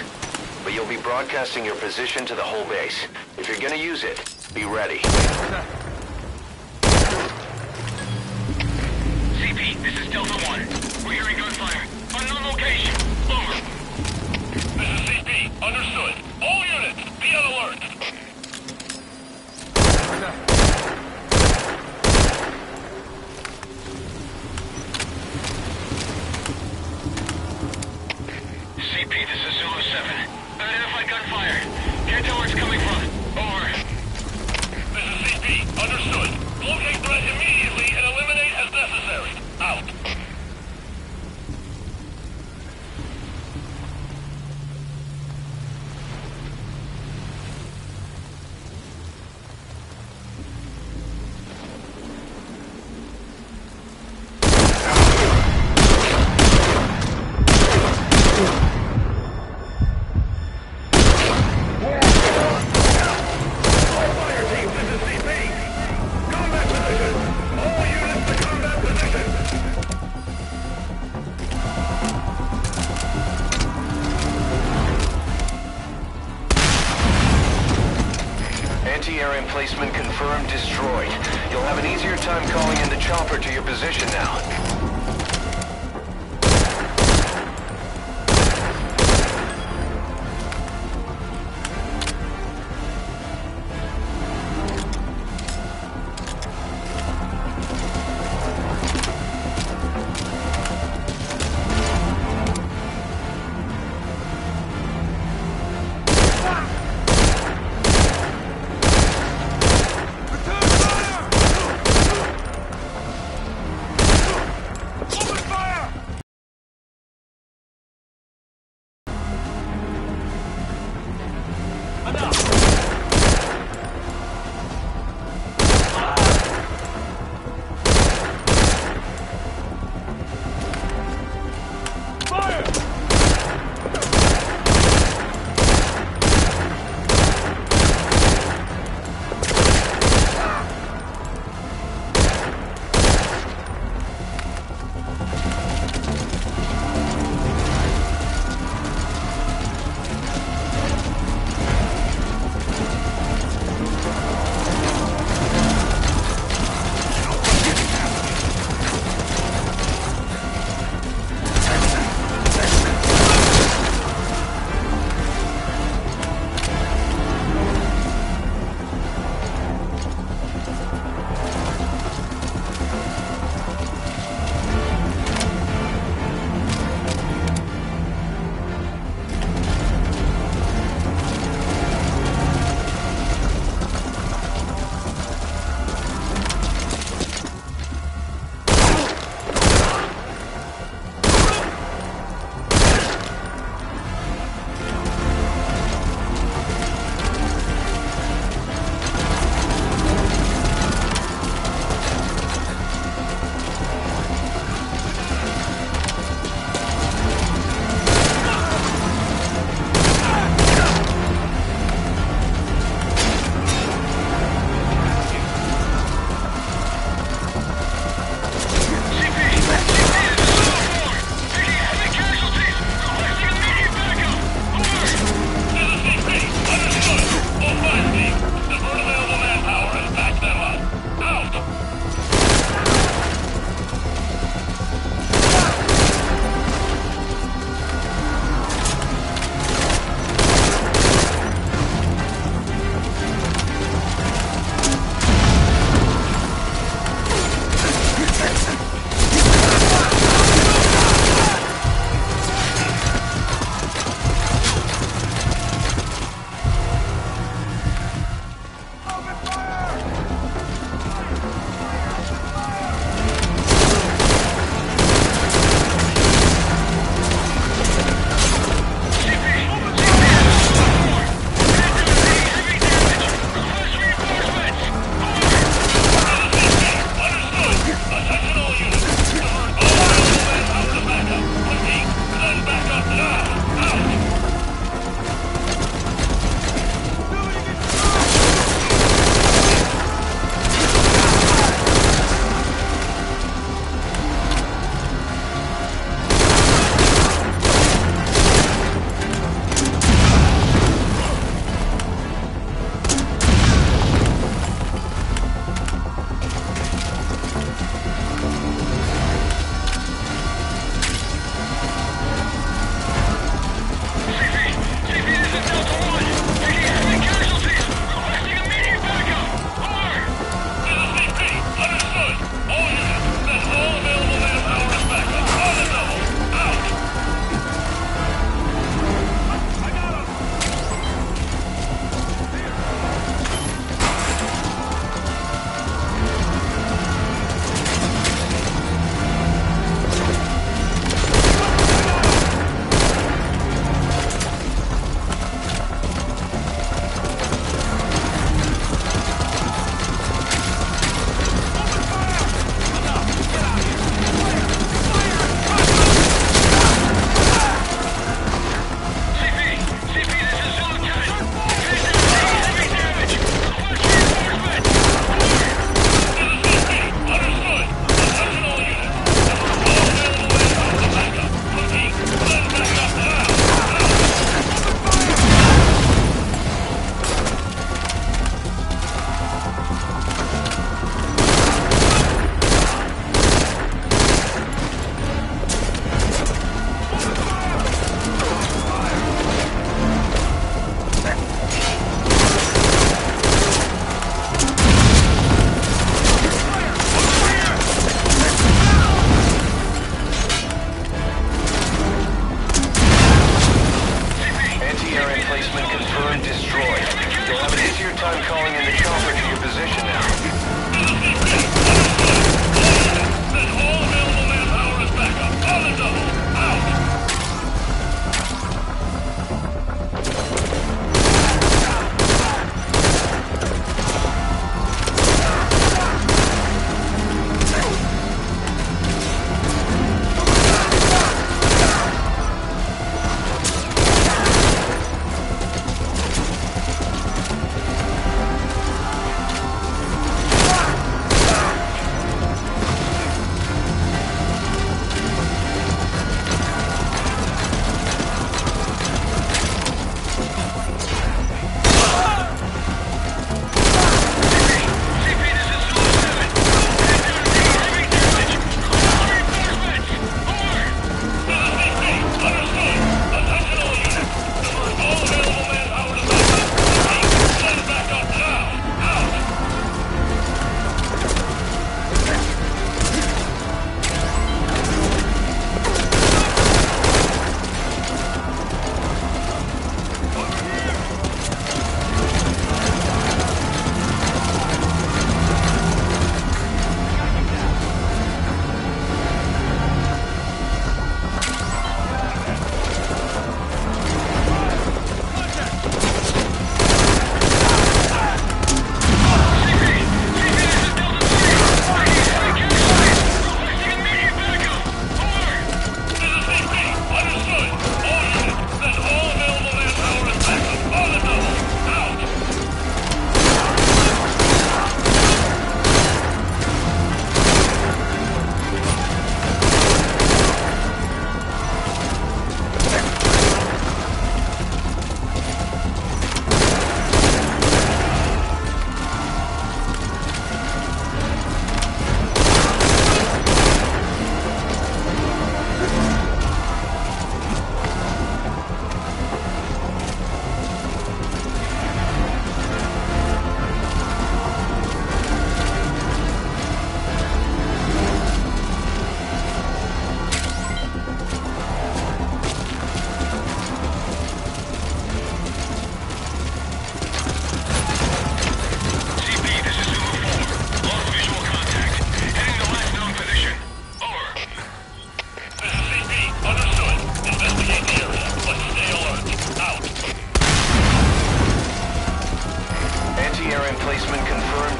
But you'll be broadcasting your position to the whole base. If you're gonna use it, be ready. CP, this is Delta 1. We're hearing gunfire. Unknown location. Over. This is CP. Understood. All units, be on alert. CP, this is Zulu 7. Unidentified gunfire. Can't tell where it's coming from. Over. This is CP. Understood. Locate threat immediately and eliminate as necessary. Out. Anti-air emplacement confirmed destroyed. You'll have an easier time calling in the chopper to your position now.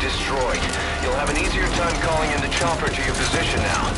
destroyed. You'll have an easier time calling in the chopper to your position now.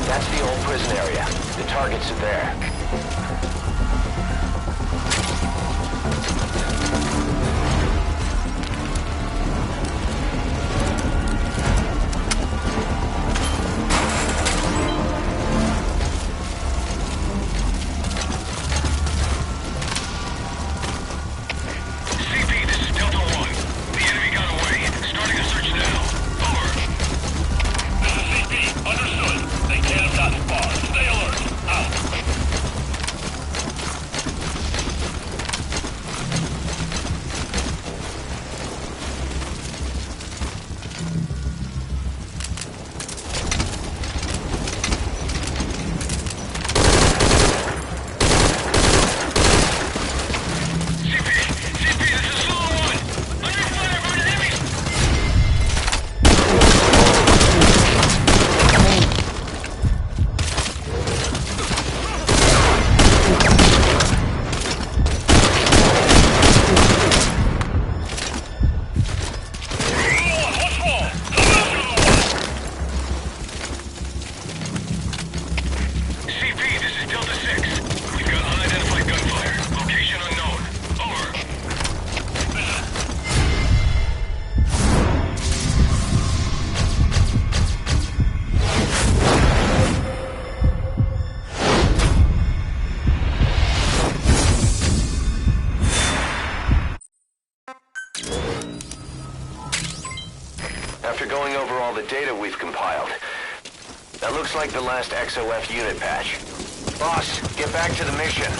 That's the old prison area. The targets are there. CP, this is Delta 1. The enemy got away. Starting a search now. Over. This is CP. Understood. They can't have gotten far. Stay alert. Out. CP, this is Zulu 1. Under fire from an enemy. CP, this is Delta 6. We've got unidentified gunfire. Location unknown. Over. After going over all the data we've compiled, that looks like the last XOF unit patch. Boss, get back to the mission.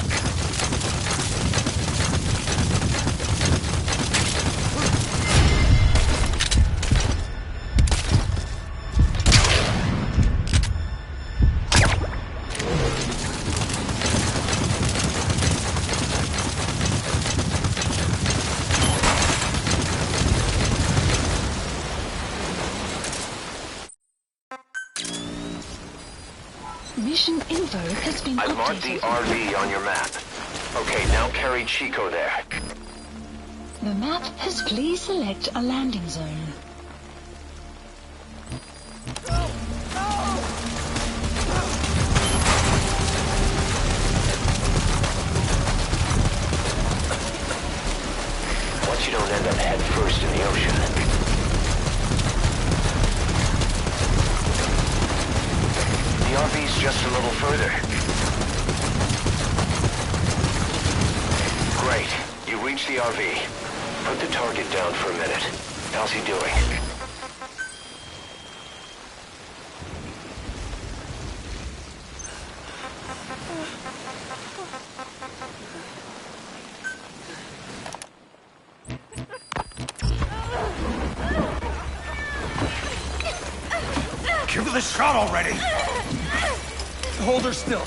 Mission info has been I've marked the updated. RV on your map. Okay, now carry Chico there. The map has please select a landing zone. Once you don't end up head first in the ocean. The RV's just a little further. Great. You reached the RV. Put the target down for a minute. How's he doing? Give it a shot already! Hold her still.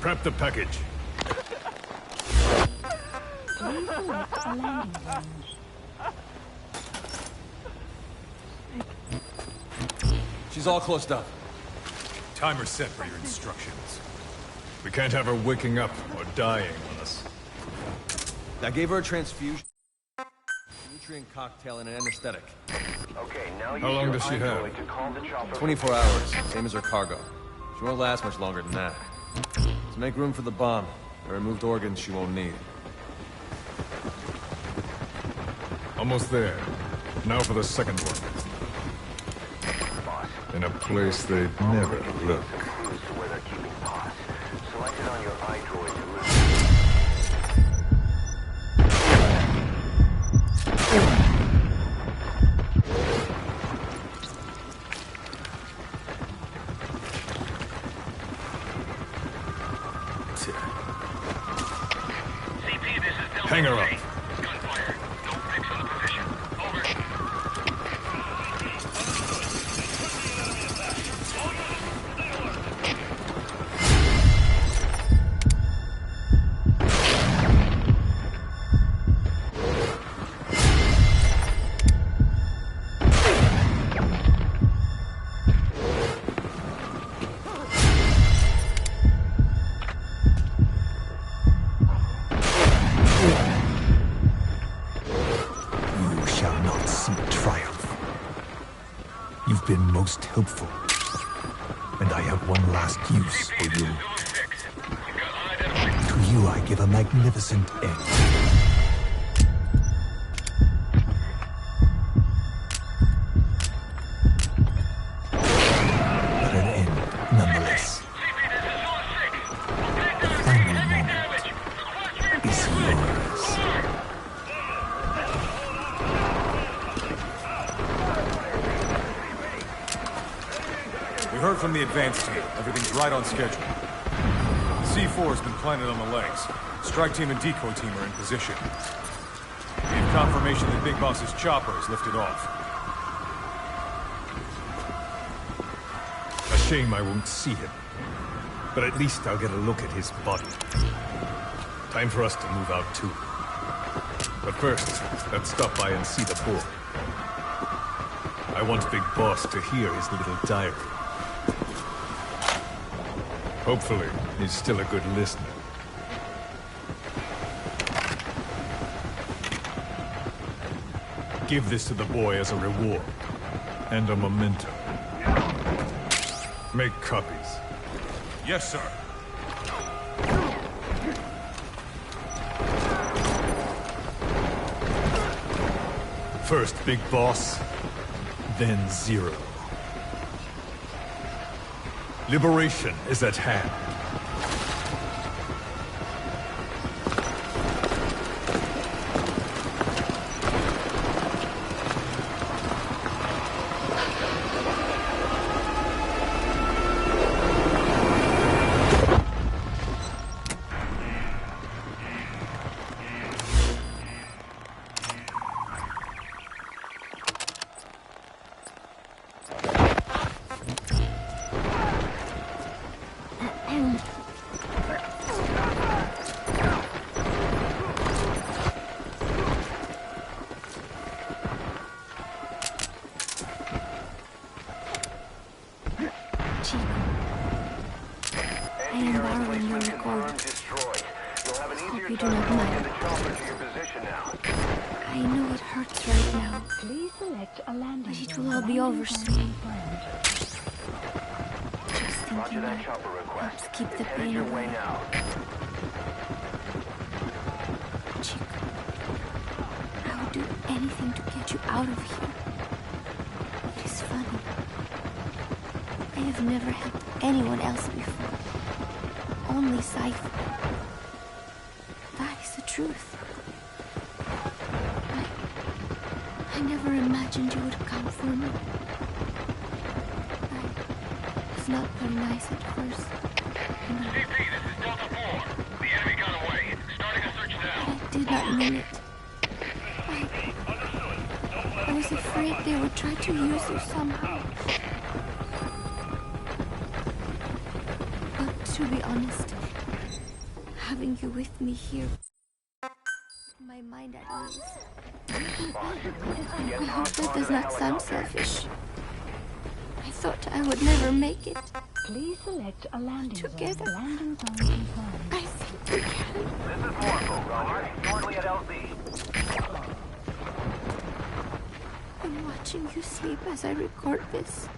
Prep the package. Please select a landing zone. She's all closed up. Timer set for your instructions. We can't have her waking up or dying on us. I gave her a transfusion, nutrient cocktail, and an anesthetic. Okay, now How long does she have? to call the chopper. 24 hours, same as her cargo. She won't last much longer than that. To make room for the bomb, I removed organs she won't need. Almost there. Now for the second one. In a place they'd never look. Clues to where they're keeping Boss. Select it on your iDroid to You've been most helpful. And I have one last use for you. To you I give a magnificent end. But an end, nonetheless. The final moment is yours. We heard from the advance team. Everything's right on schedule. C4 has been planted on the legs. Strike team and decoy team are in position. We have confirmation that Big Boss's chopper is lifted off. A shame I won't see him. But at least I'll get a look at his body. Time for us to move out too. But first, let's stop by and see the boy. I want Big Boss to hear his little diary. Hopefully, he's still a good listener. Give this to the boy as a reward. And a memento. Make copies. Yes, sir. First Big Boss, then Zero. Liberation is at hand. Keep the pain away now. Chico, I would do anything to get you out of here. It is funny. I have never helped anyone else before. Only Cypher. That is the truth. I never imagined you would come for me. I was not very nice at first. CP, this is Delta 4. The enemy got away. Starting a search now. I did not mean it. I was afraid they would try to use you somehow. But to be honest, having you with me here, my mind at ease. I hope that does not sound selfish. I thought I would never make it. Please select a landing Together. zone. Landing zone confirmed. I think we can. This is Morpho, Roger. Shortly at LZ. I'm watching you sleep as I record this.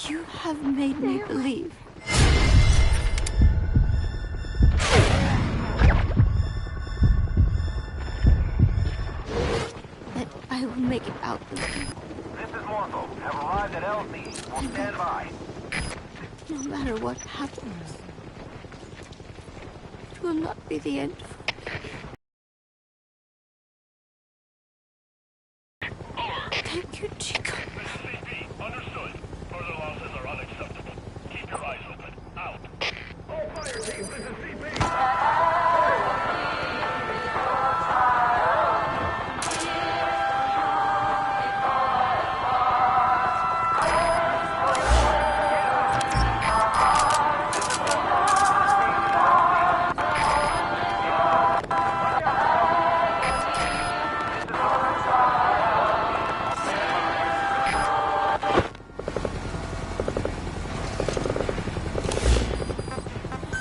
You have made me believe. That I will make it out with you. This is Morpho. Have arrived at LZ. We'll stand by. No matter what happens, it will not be the end for me. Thank you, Chico. This is CP. Understood. Further losses are unacceptable. Keep your eyes open. Out. All fire teams, this is CP.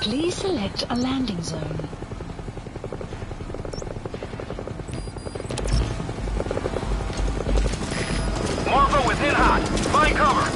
Please select a landing zone. Morpho within cover!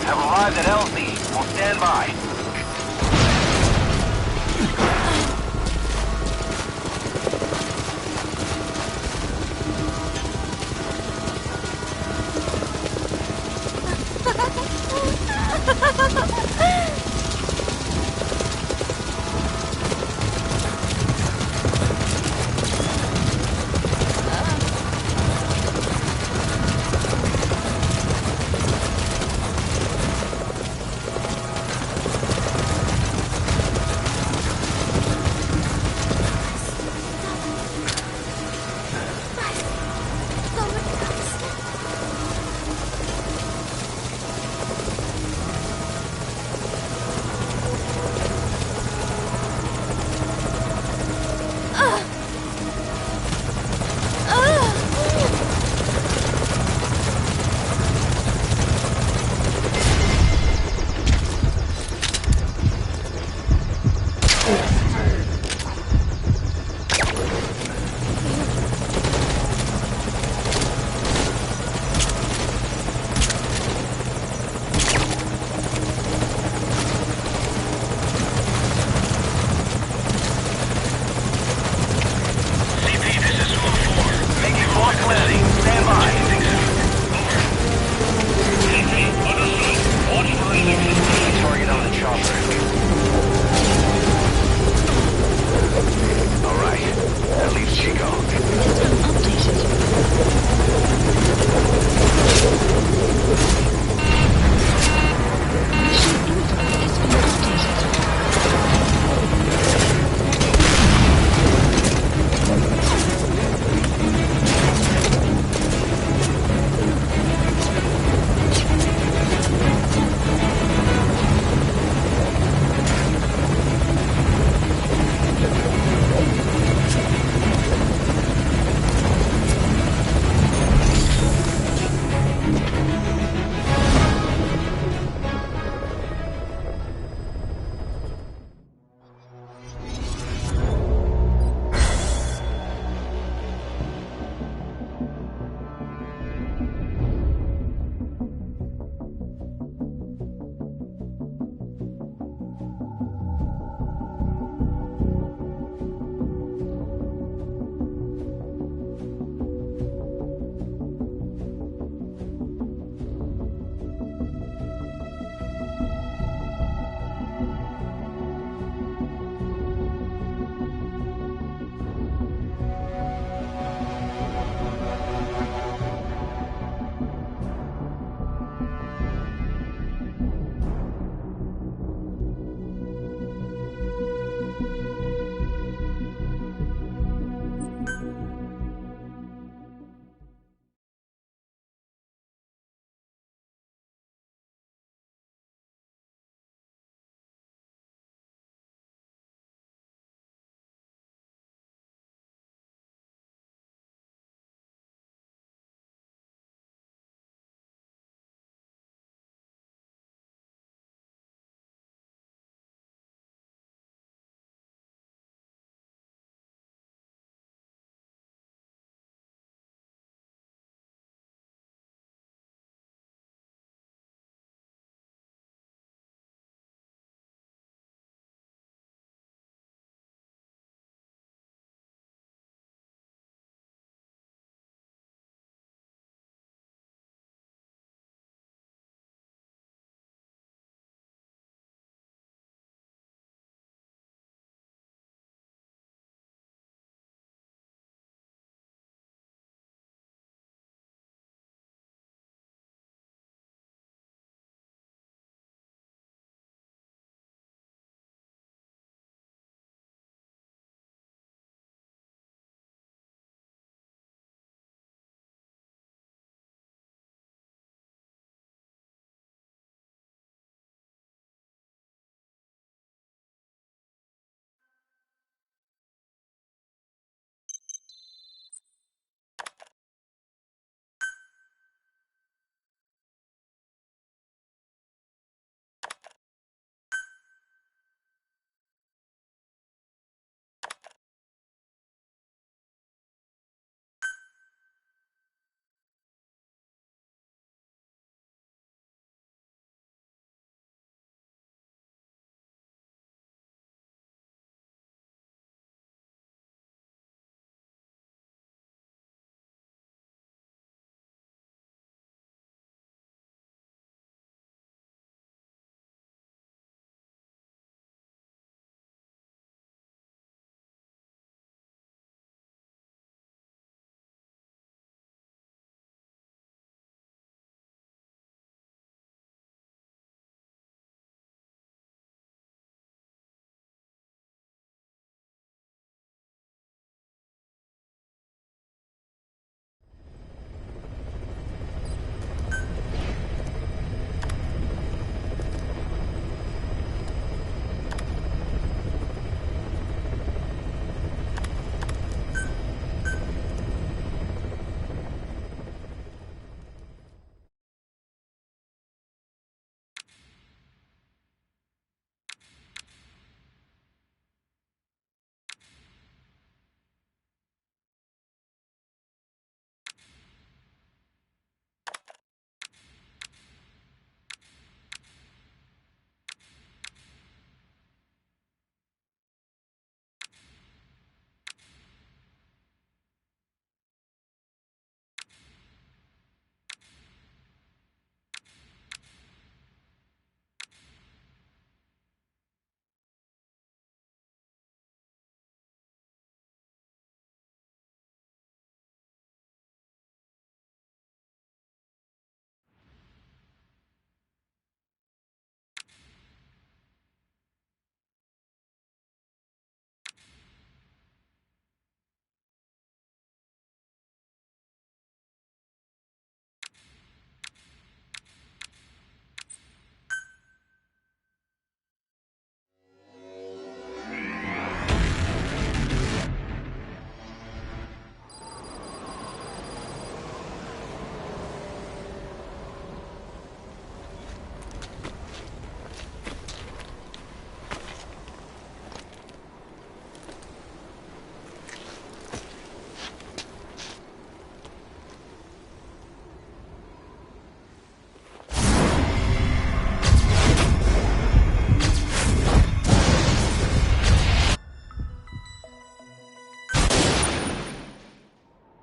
Arrived at LZ. We'll stand by.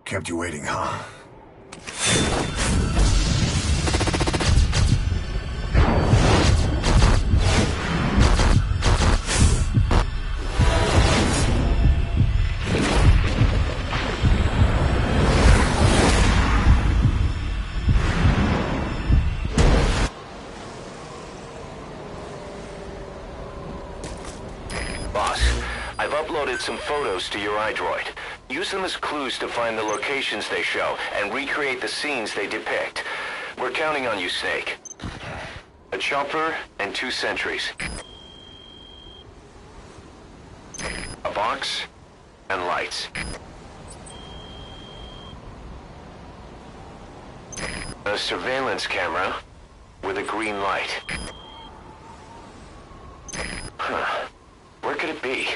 Kept you waiting, huh? Boss, I've uploaded some photos to your iDroid. Use them as clues to find the locations they show and recreate the scenes they depict. We're counting on you, Snake. A chopper and 2 sentries. A box and lights. A surveillance camera with a green light. Huh. Where could it be?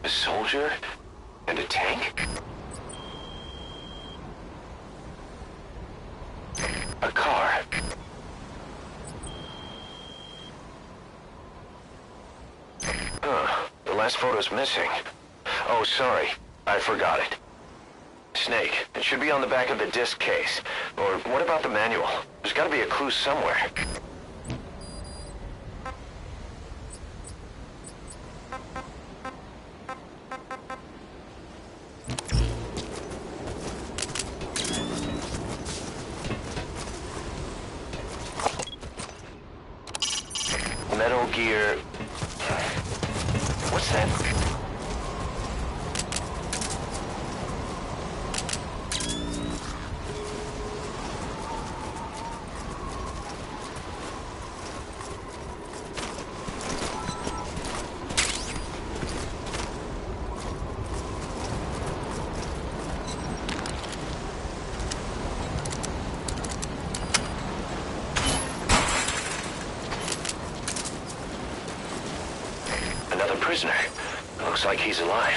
A soldier and a tank? A car. The last photo's missing. Oh, sorry. I forgot it. Snake, it should be on the back of the disc case. Or what about the manual? There's gotta be a clue somewhere. Metal Gear... What's that? Another prisoner. Looks like he's alive.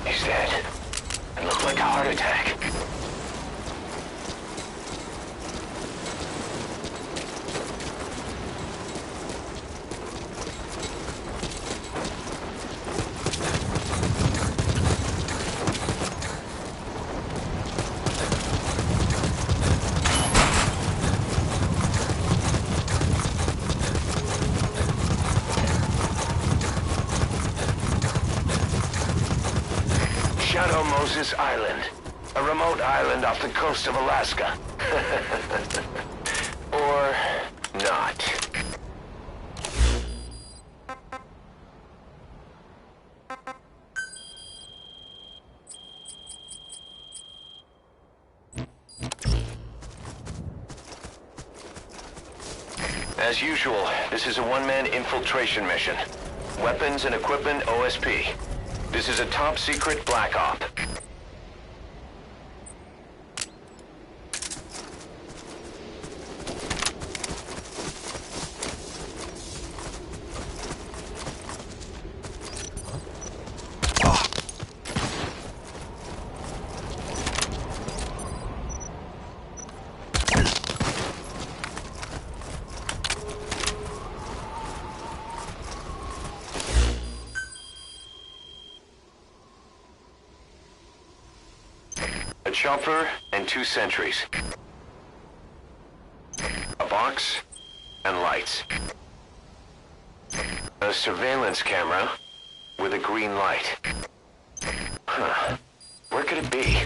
He's dead. It looked like a heart attack. Shadow Moses Island, a remote island off the coast of Alaska. Or not. As usual, this is a one-man infiltration mission. Weapons and equipment OSP. This is a top-secret Black Op. A chopper and 2 sentries. A box and lights. A surveillance camera with a green light. Huh. Where could it be?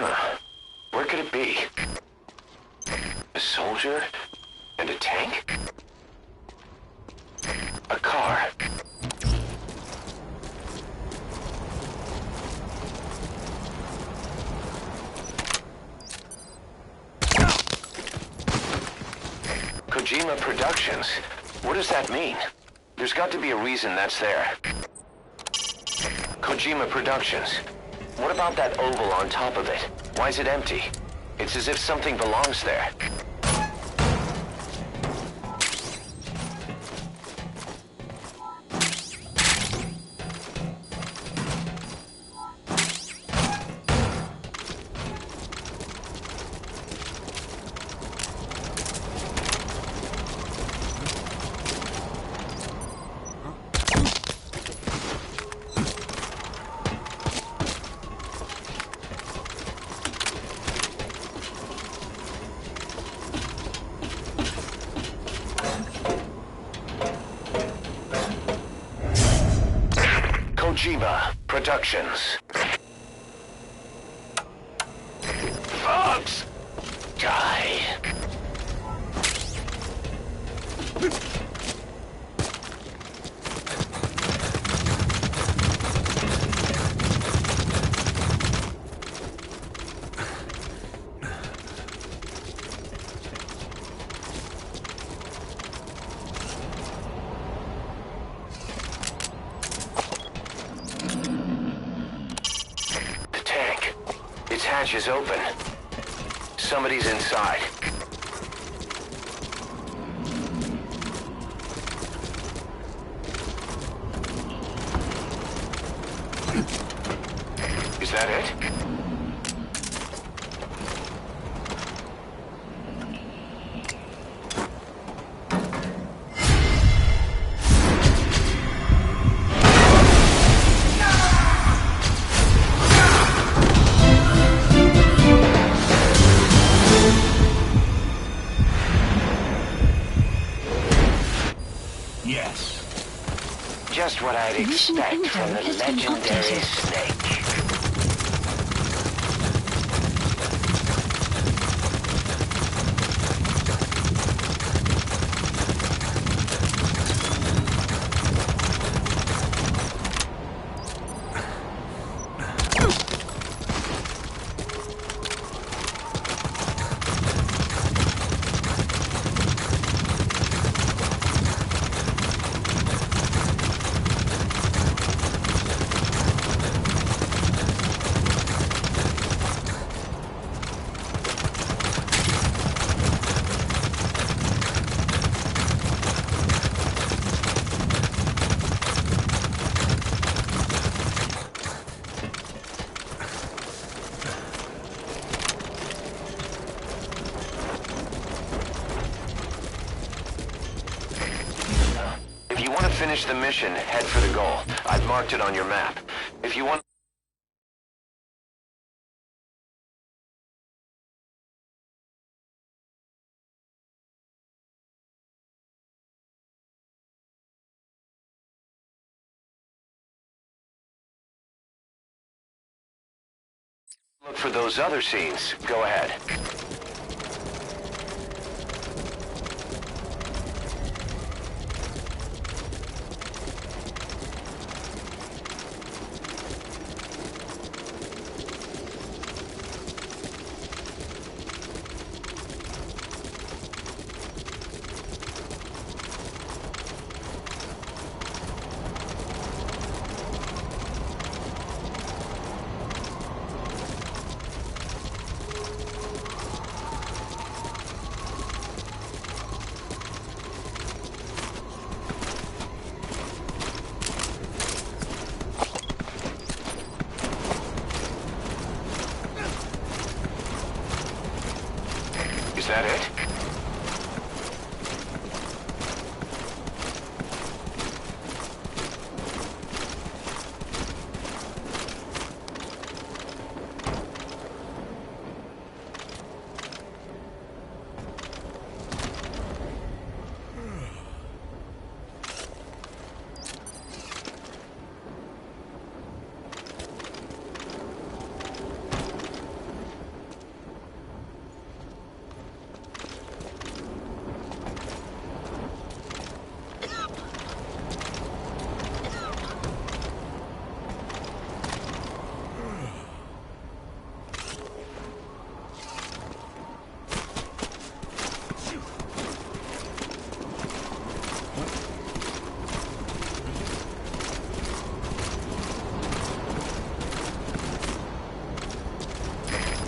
Huh. Where could it be? A soldier? And a tank? A car? Kojima Productions? What does that mean? There's got to be a reason that's there. Kojima Productions. What about that oval on top of it? Why is it empty? It's as if something belongs there. Kojima Productions. Fox! Die. Hatch is open. Somebody's inside. Is that it? Just what I'd expect from the legendary Snake. Finish the mission, head for the goal. I've marked it on your map. If you want... Look for those other scenes. Go ahead.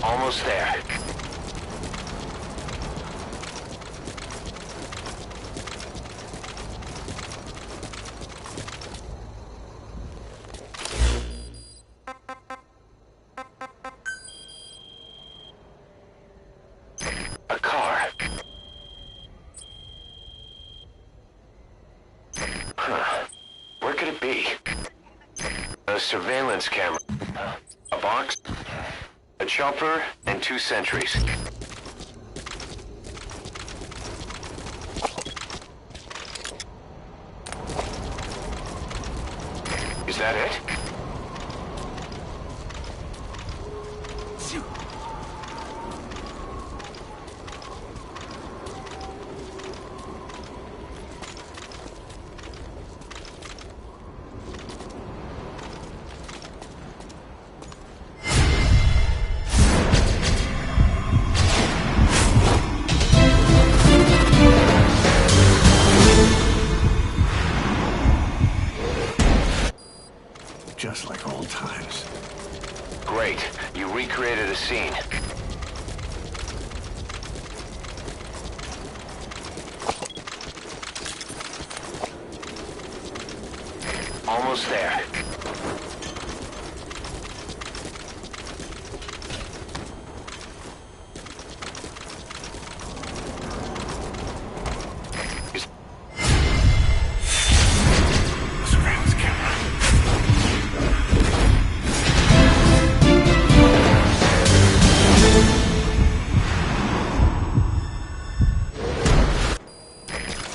Almost there. A car. Huh. Where could it be? A surveillance camera. A box. A chopper and 2 sentries. Is that it? Just like old times. Great. You recreated a scene. Almost there. Surveillance camera.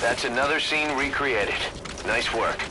That's another scene recreated. Nice work.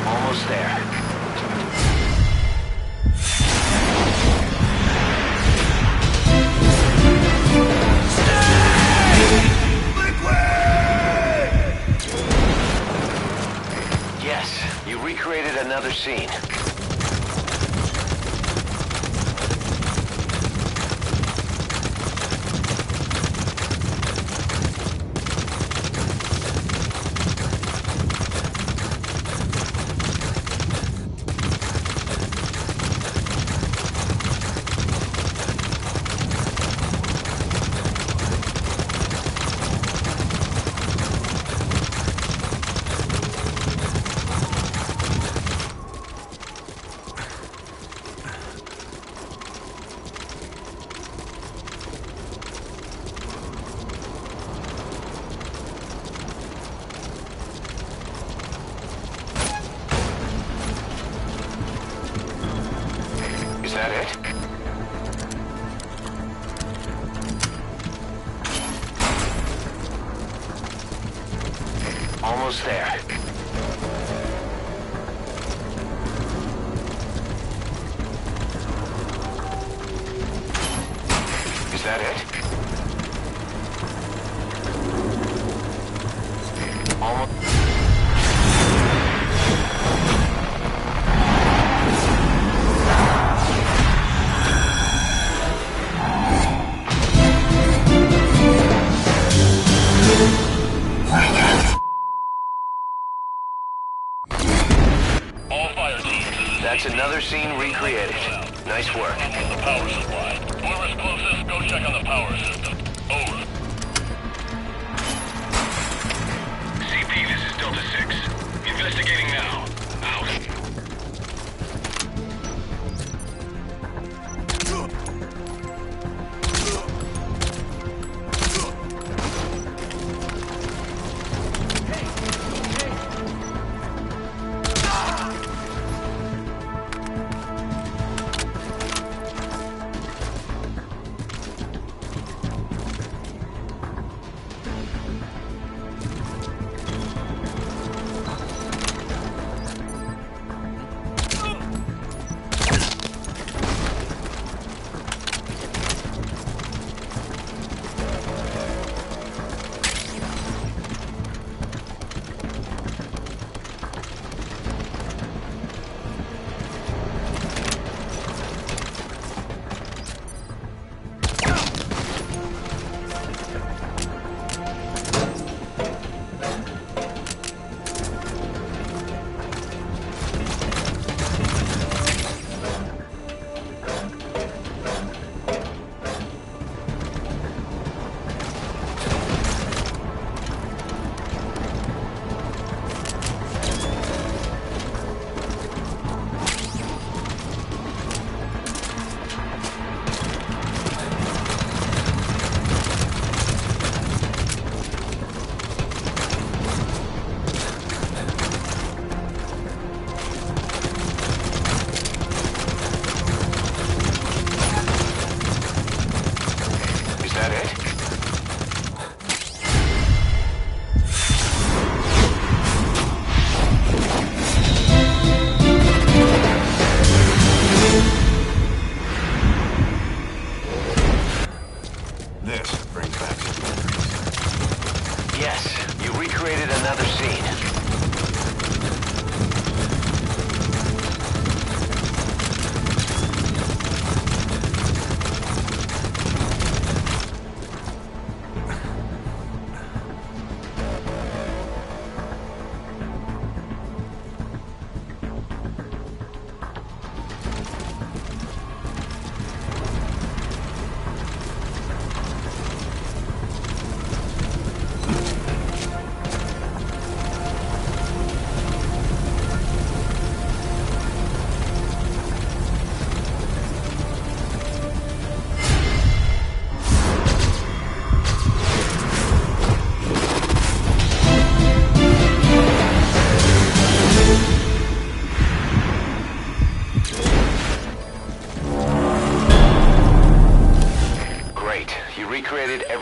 Almost there. Yes, you recreated another scene. Is that it? Almost there. Is that it? Almost. Another scene recreated. Nice work. The power supply. Whoever's closest, go check on the power system. Over. CP, this is Delta 6. Investigating now. Out.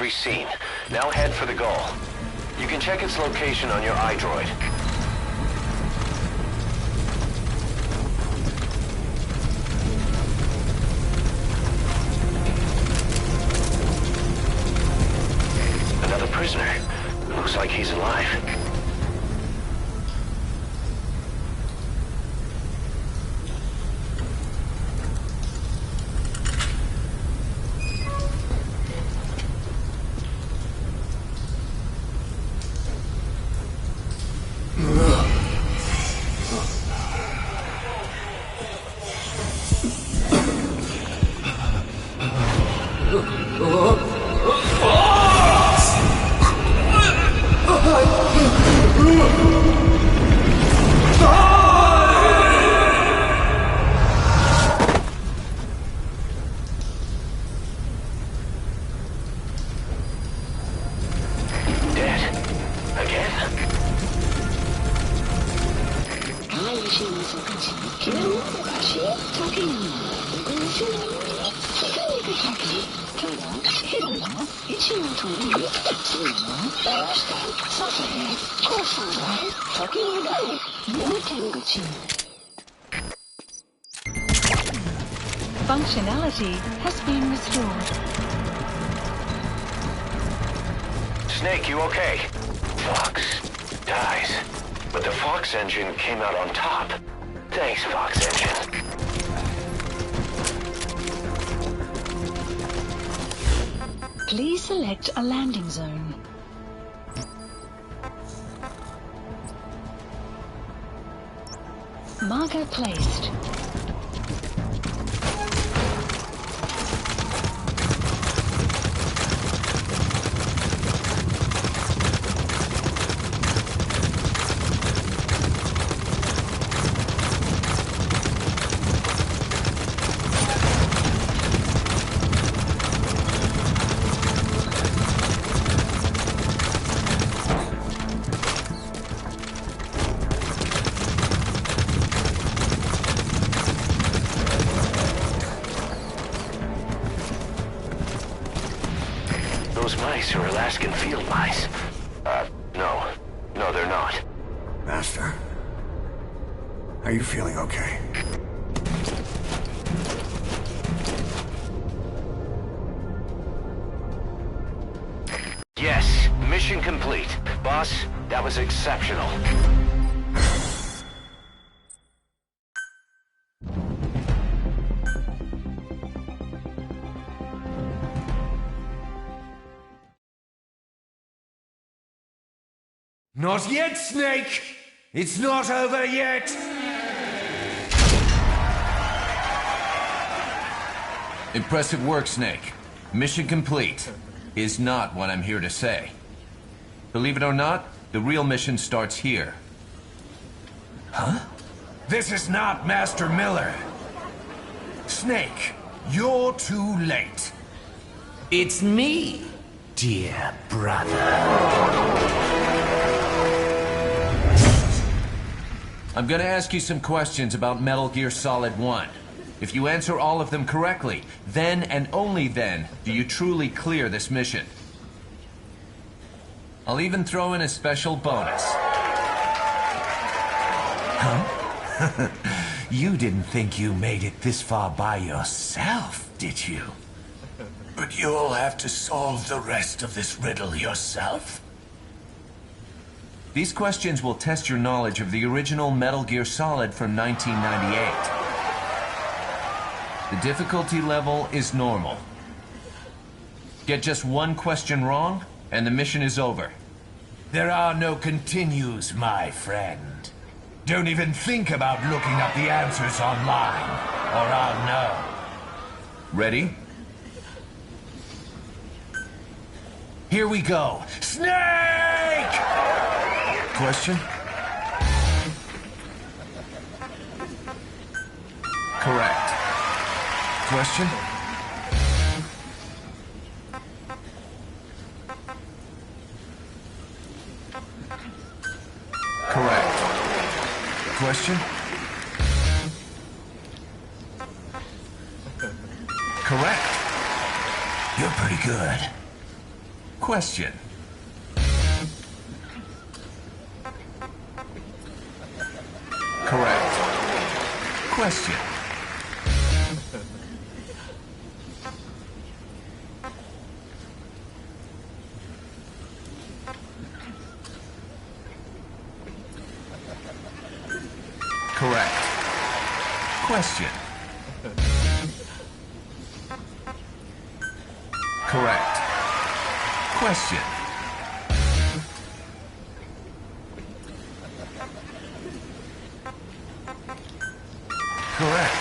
every scene. Now head for the goal. You can check its location on your iDroid. Another prisoner. Looks like he's alive. Functionality has been restored. Snake, you okay? Fox dies, but the Fox engine came out on top. Thanks, Fox engine. Please select a landing zone. Marker placed. those mice are Alaskan field mice. No. No, they're not. Master? Are you feeling okay? Yes, mission complete. Boss, that was exceptional. Not yet, Snake! It's not over yet! Impressive work, Snake. Mission complete. Is not what I'm here to say. Believe it or not, the real mission starts here. Huh? This is not Master Miller. Snake, you're too late. It's me, dear brother. I'm gonna ask you some questions about Metal Gear Solid 1. If you answer all of them correctly, then and only then do you truly clear this mission. I'll even throw in a special bonus. Huh? You didn't think you made it this far by yourself, did you? But you'll have to solve the rest of this riddle yourself. These questions will test your knowledge of the original Metal Gear Solid from 1998. The difficulty level is normal. Get just one question wrong, and the mission is over. There are no continues, my friend. Don't even think about looking up the answers online, or I'll know. Ready? Here we go. Snake! Question? Correct. Question? Correct. Question? Correct. You're pretty good. Question? Correct. Question? Correct. Question. Correct. Question. Correct.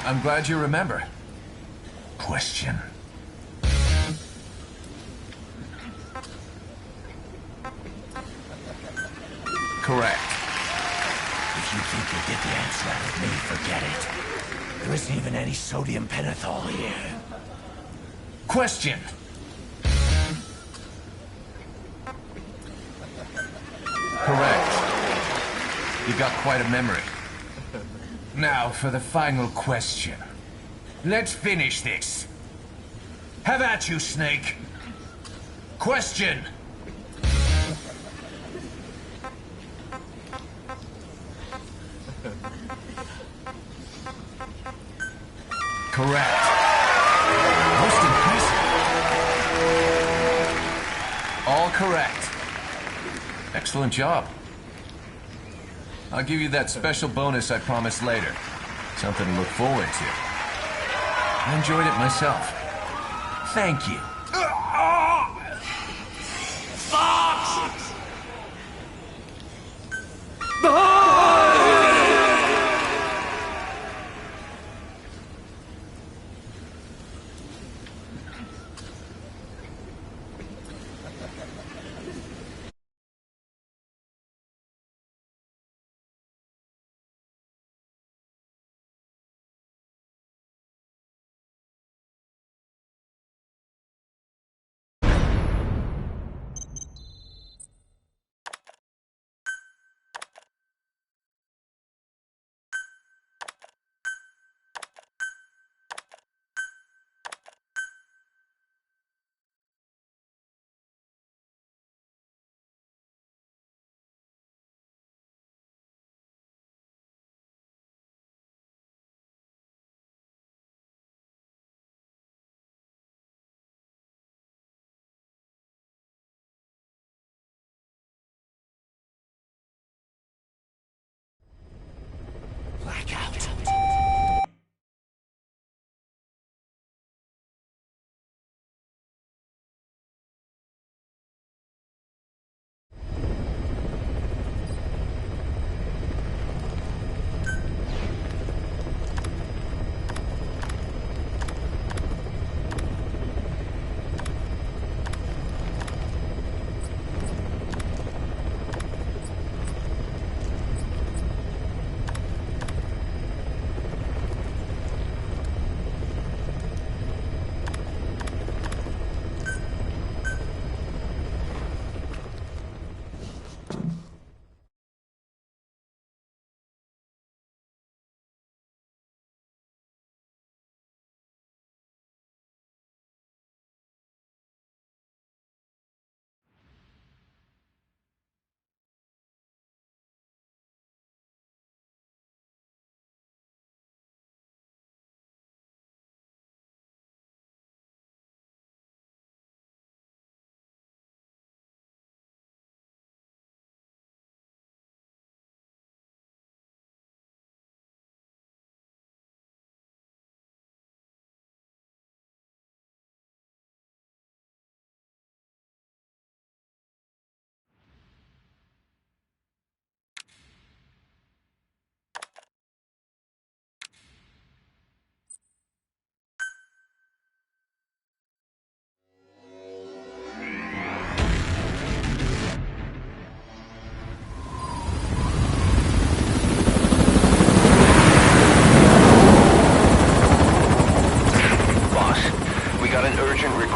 I'm glad you remember. Question. Correct. If you think you'll get the answer out of me, forget it. There isn't even any sodium pentothal here. Question. Correct. You've got quite a memory. Now for the final question. Let's finish this. Have at you, Snake. Question. Correct. Most impressive. All correct. Excellent job. I'll give you that special bonus I promised later. Something to look forward to. I enjoyed it myself. Thank you.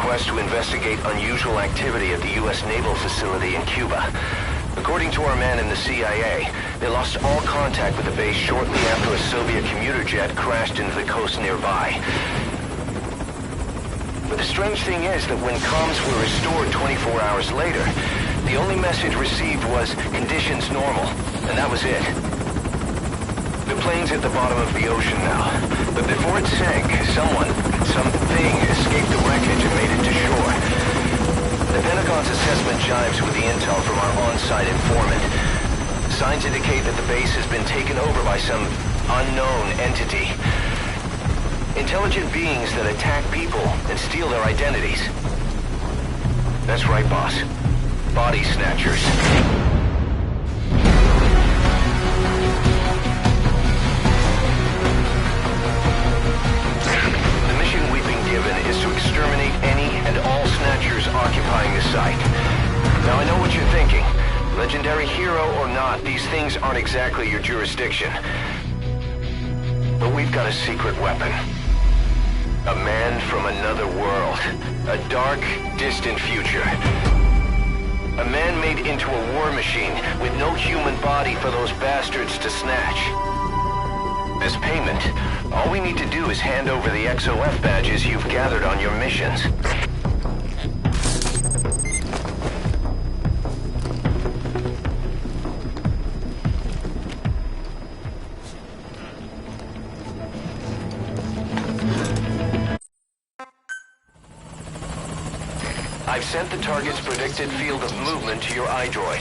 request to investigate unusual activity at the U.S. naval facility in Cuba. According to our man in the CIA, they lost all contact with the base shortly after a Soviet commuter jet crashed into the coast nearby. But the strange thing is that when comms were restored 24 hours later, the only message received was conditions normal, and that was it. The plane's at the bottom of the ocean now, but before it sank, something escaped the wreckage and made it to shore. The Pentagon's assessment jives with the intel from our on-site informant. Signs indicate that the base has been taken over by some unknown entity. Intelligent beings that attack people and steal their identities. That's right, boss. Body snatchers. The mission we've been given is to exterminate any and all snatchers occupying the site. Now I know what you're thinking. Legendary hero or not, these things aren't exactly your jurisdiction. But we've got a secret weapon. A man from another world. A dark, distant future. A man made into a war machine with no human body for those bastards to snatch. As payment, all we need to do is hand over the XOF badges you've gathered on your missions. I've sent the target's predicted field of movement to your iDroid.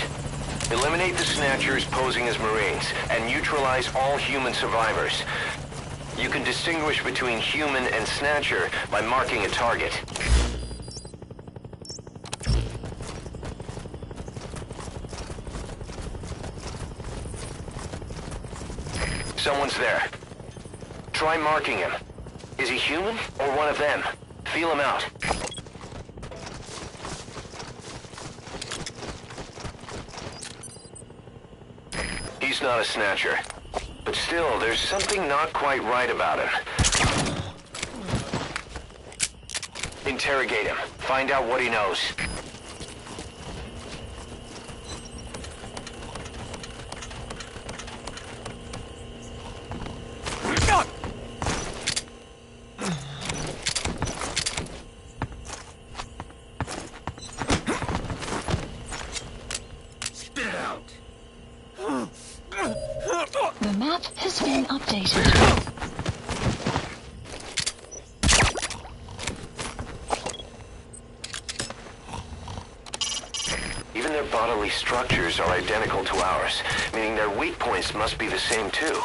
Eliminate the Snatchers posing as Marines, and neutralize all human survivors. You can distinguish between human and Snatcher by marking a target. Someone's there. Try marking him. Is he human or one of them? Feel him out. He's not a Snatcher. But still, there's something not quite right about him. Interrogate him. Find out what he knows. The map has been updated. Even their bodily structures are identical to ours, meaning their weak points must be the same too.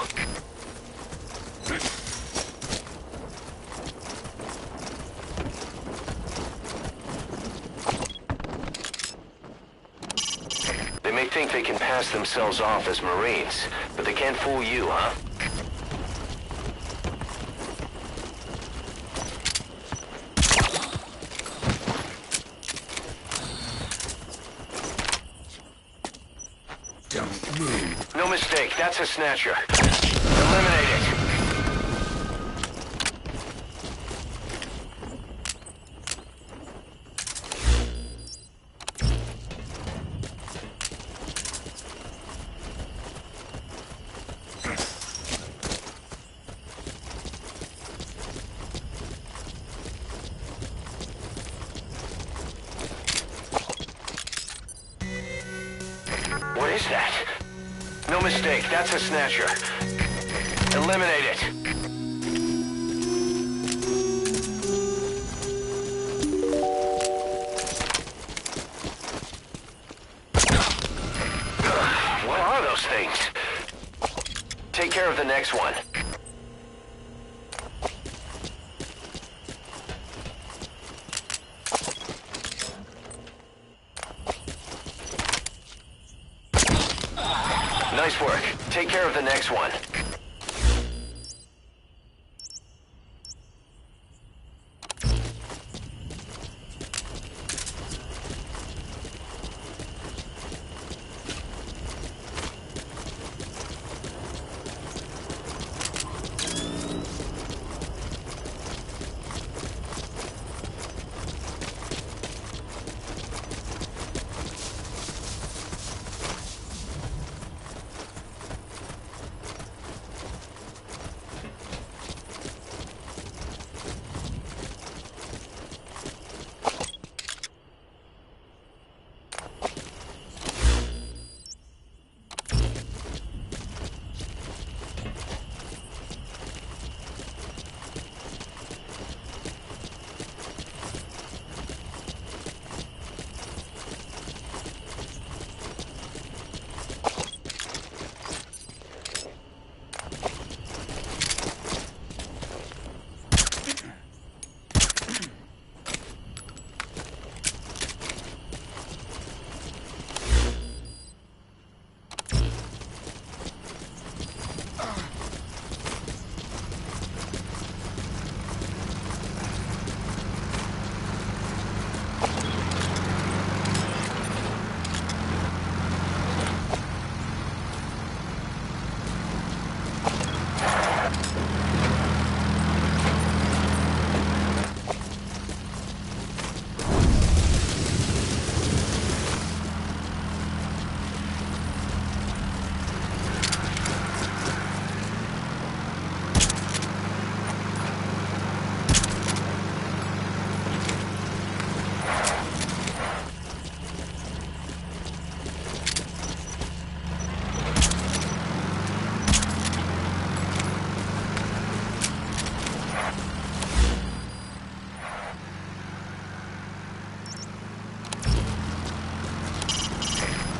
They may think they can pass themselves off as Marines, but they can't fool you, huh? Don't move. No mistake, that's a Snatcher. Eliminate it. What is that? No mistake, that's a Snatcher. Eliminate it. What are those things? Take care of the next one. Nice work. Take care of the next one.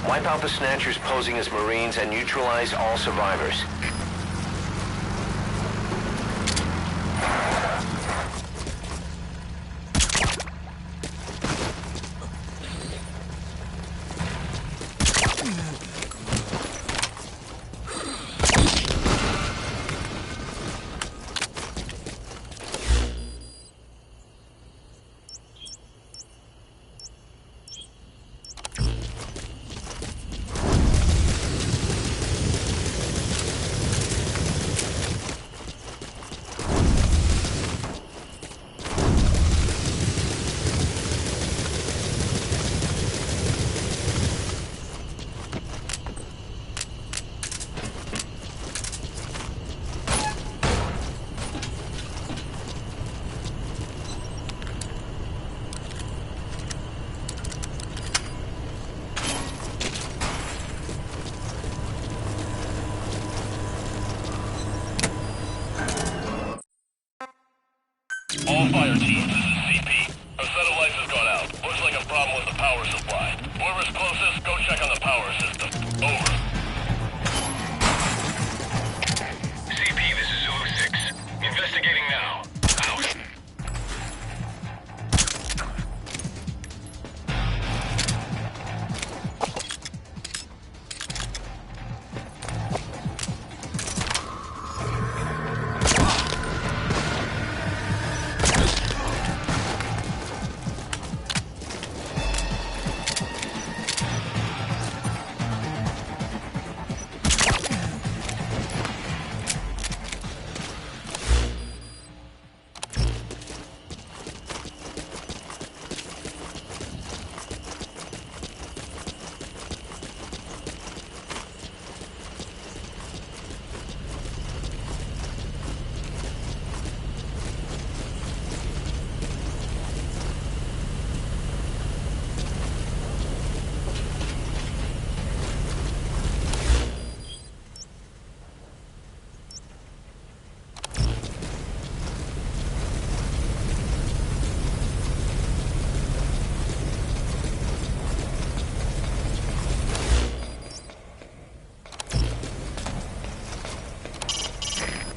Wipe out the Snatchers posing as Marines and neutralize all survivors. All fire teams, this is CP. Our set of lights has gone out. Looks like a problem with the power supply. Whoever's closest, go check on the power system. Over. CP, this is Zulu 6. Investigating now. Out.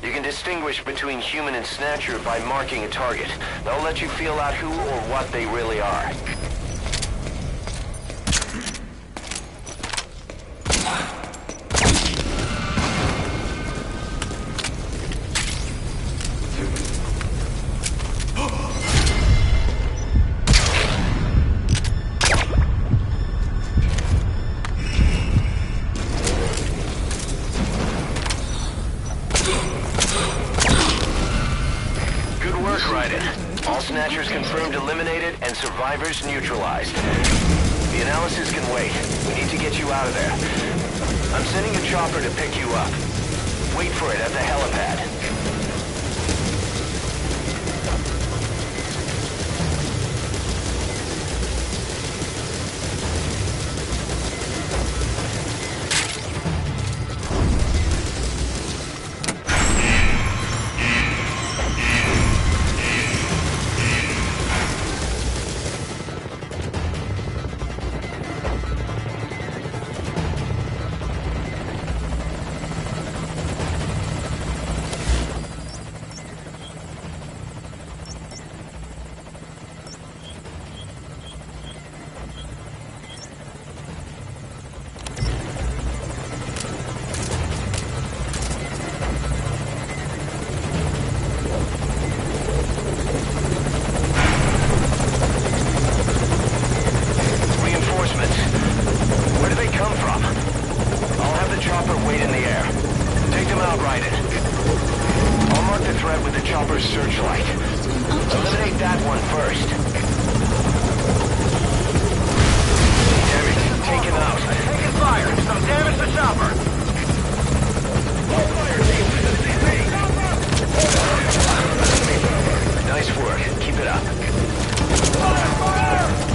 You can distinguish between human and Snatcher by marking a target. They'll let you feel out who or what they really are. All Snatchers confirmed eliminated and survivors neutralized. The analysis can wait. We need to get you out of there. I'm sending a chopper to pick you up. Wait for it at the helipad. Searchlight. Eliminate that one first. Damage taken out. Taking fire. Some damage to chopper. All fire teams to CP. Nice work. Keep it up. Fire! Fire!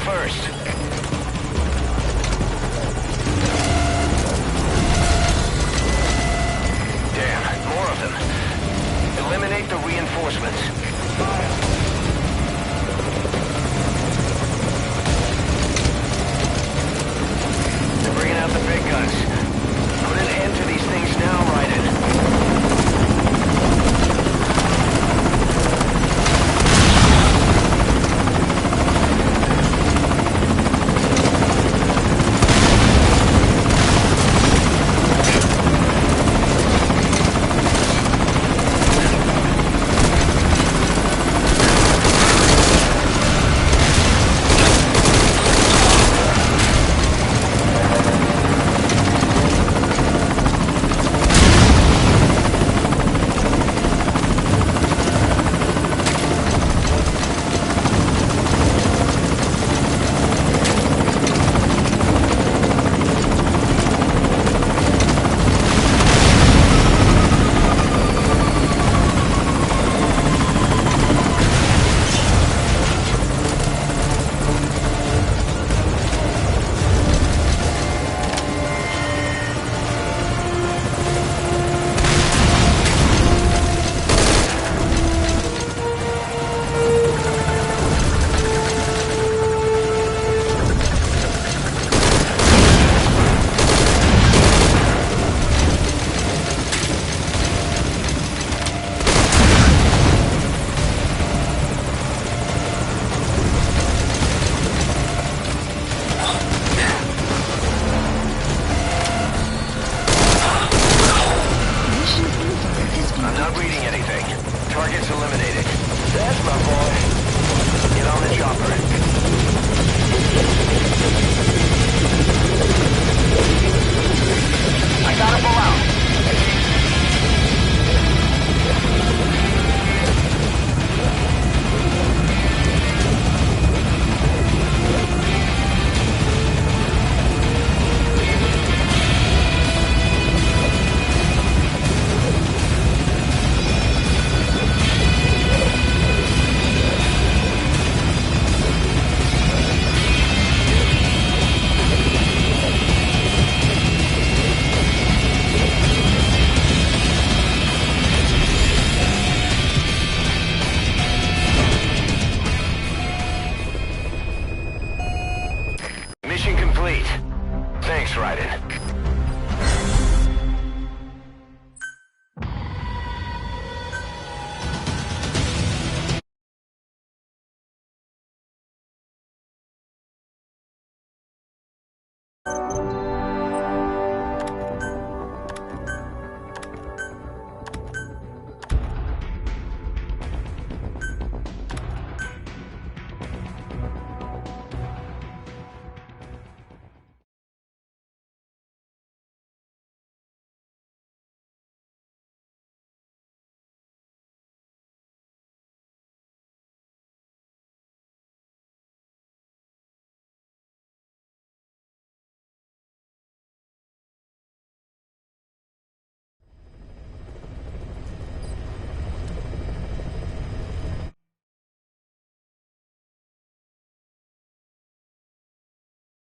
first.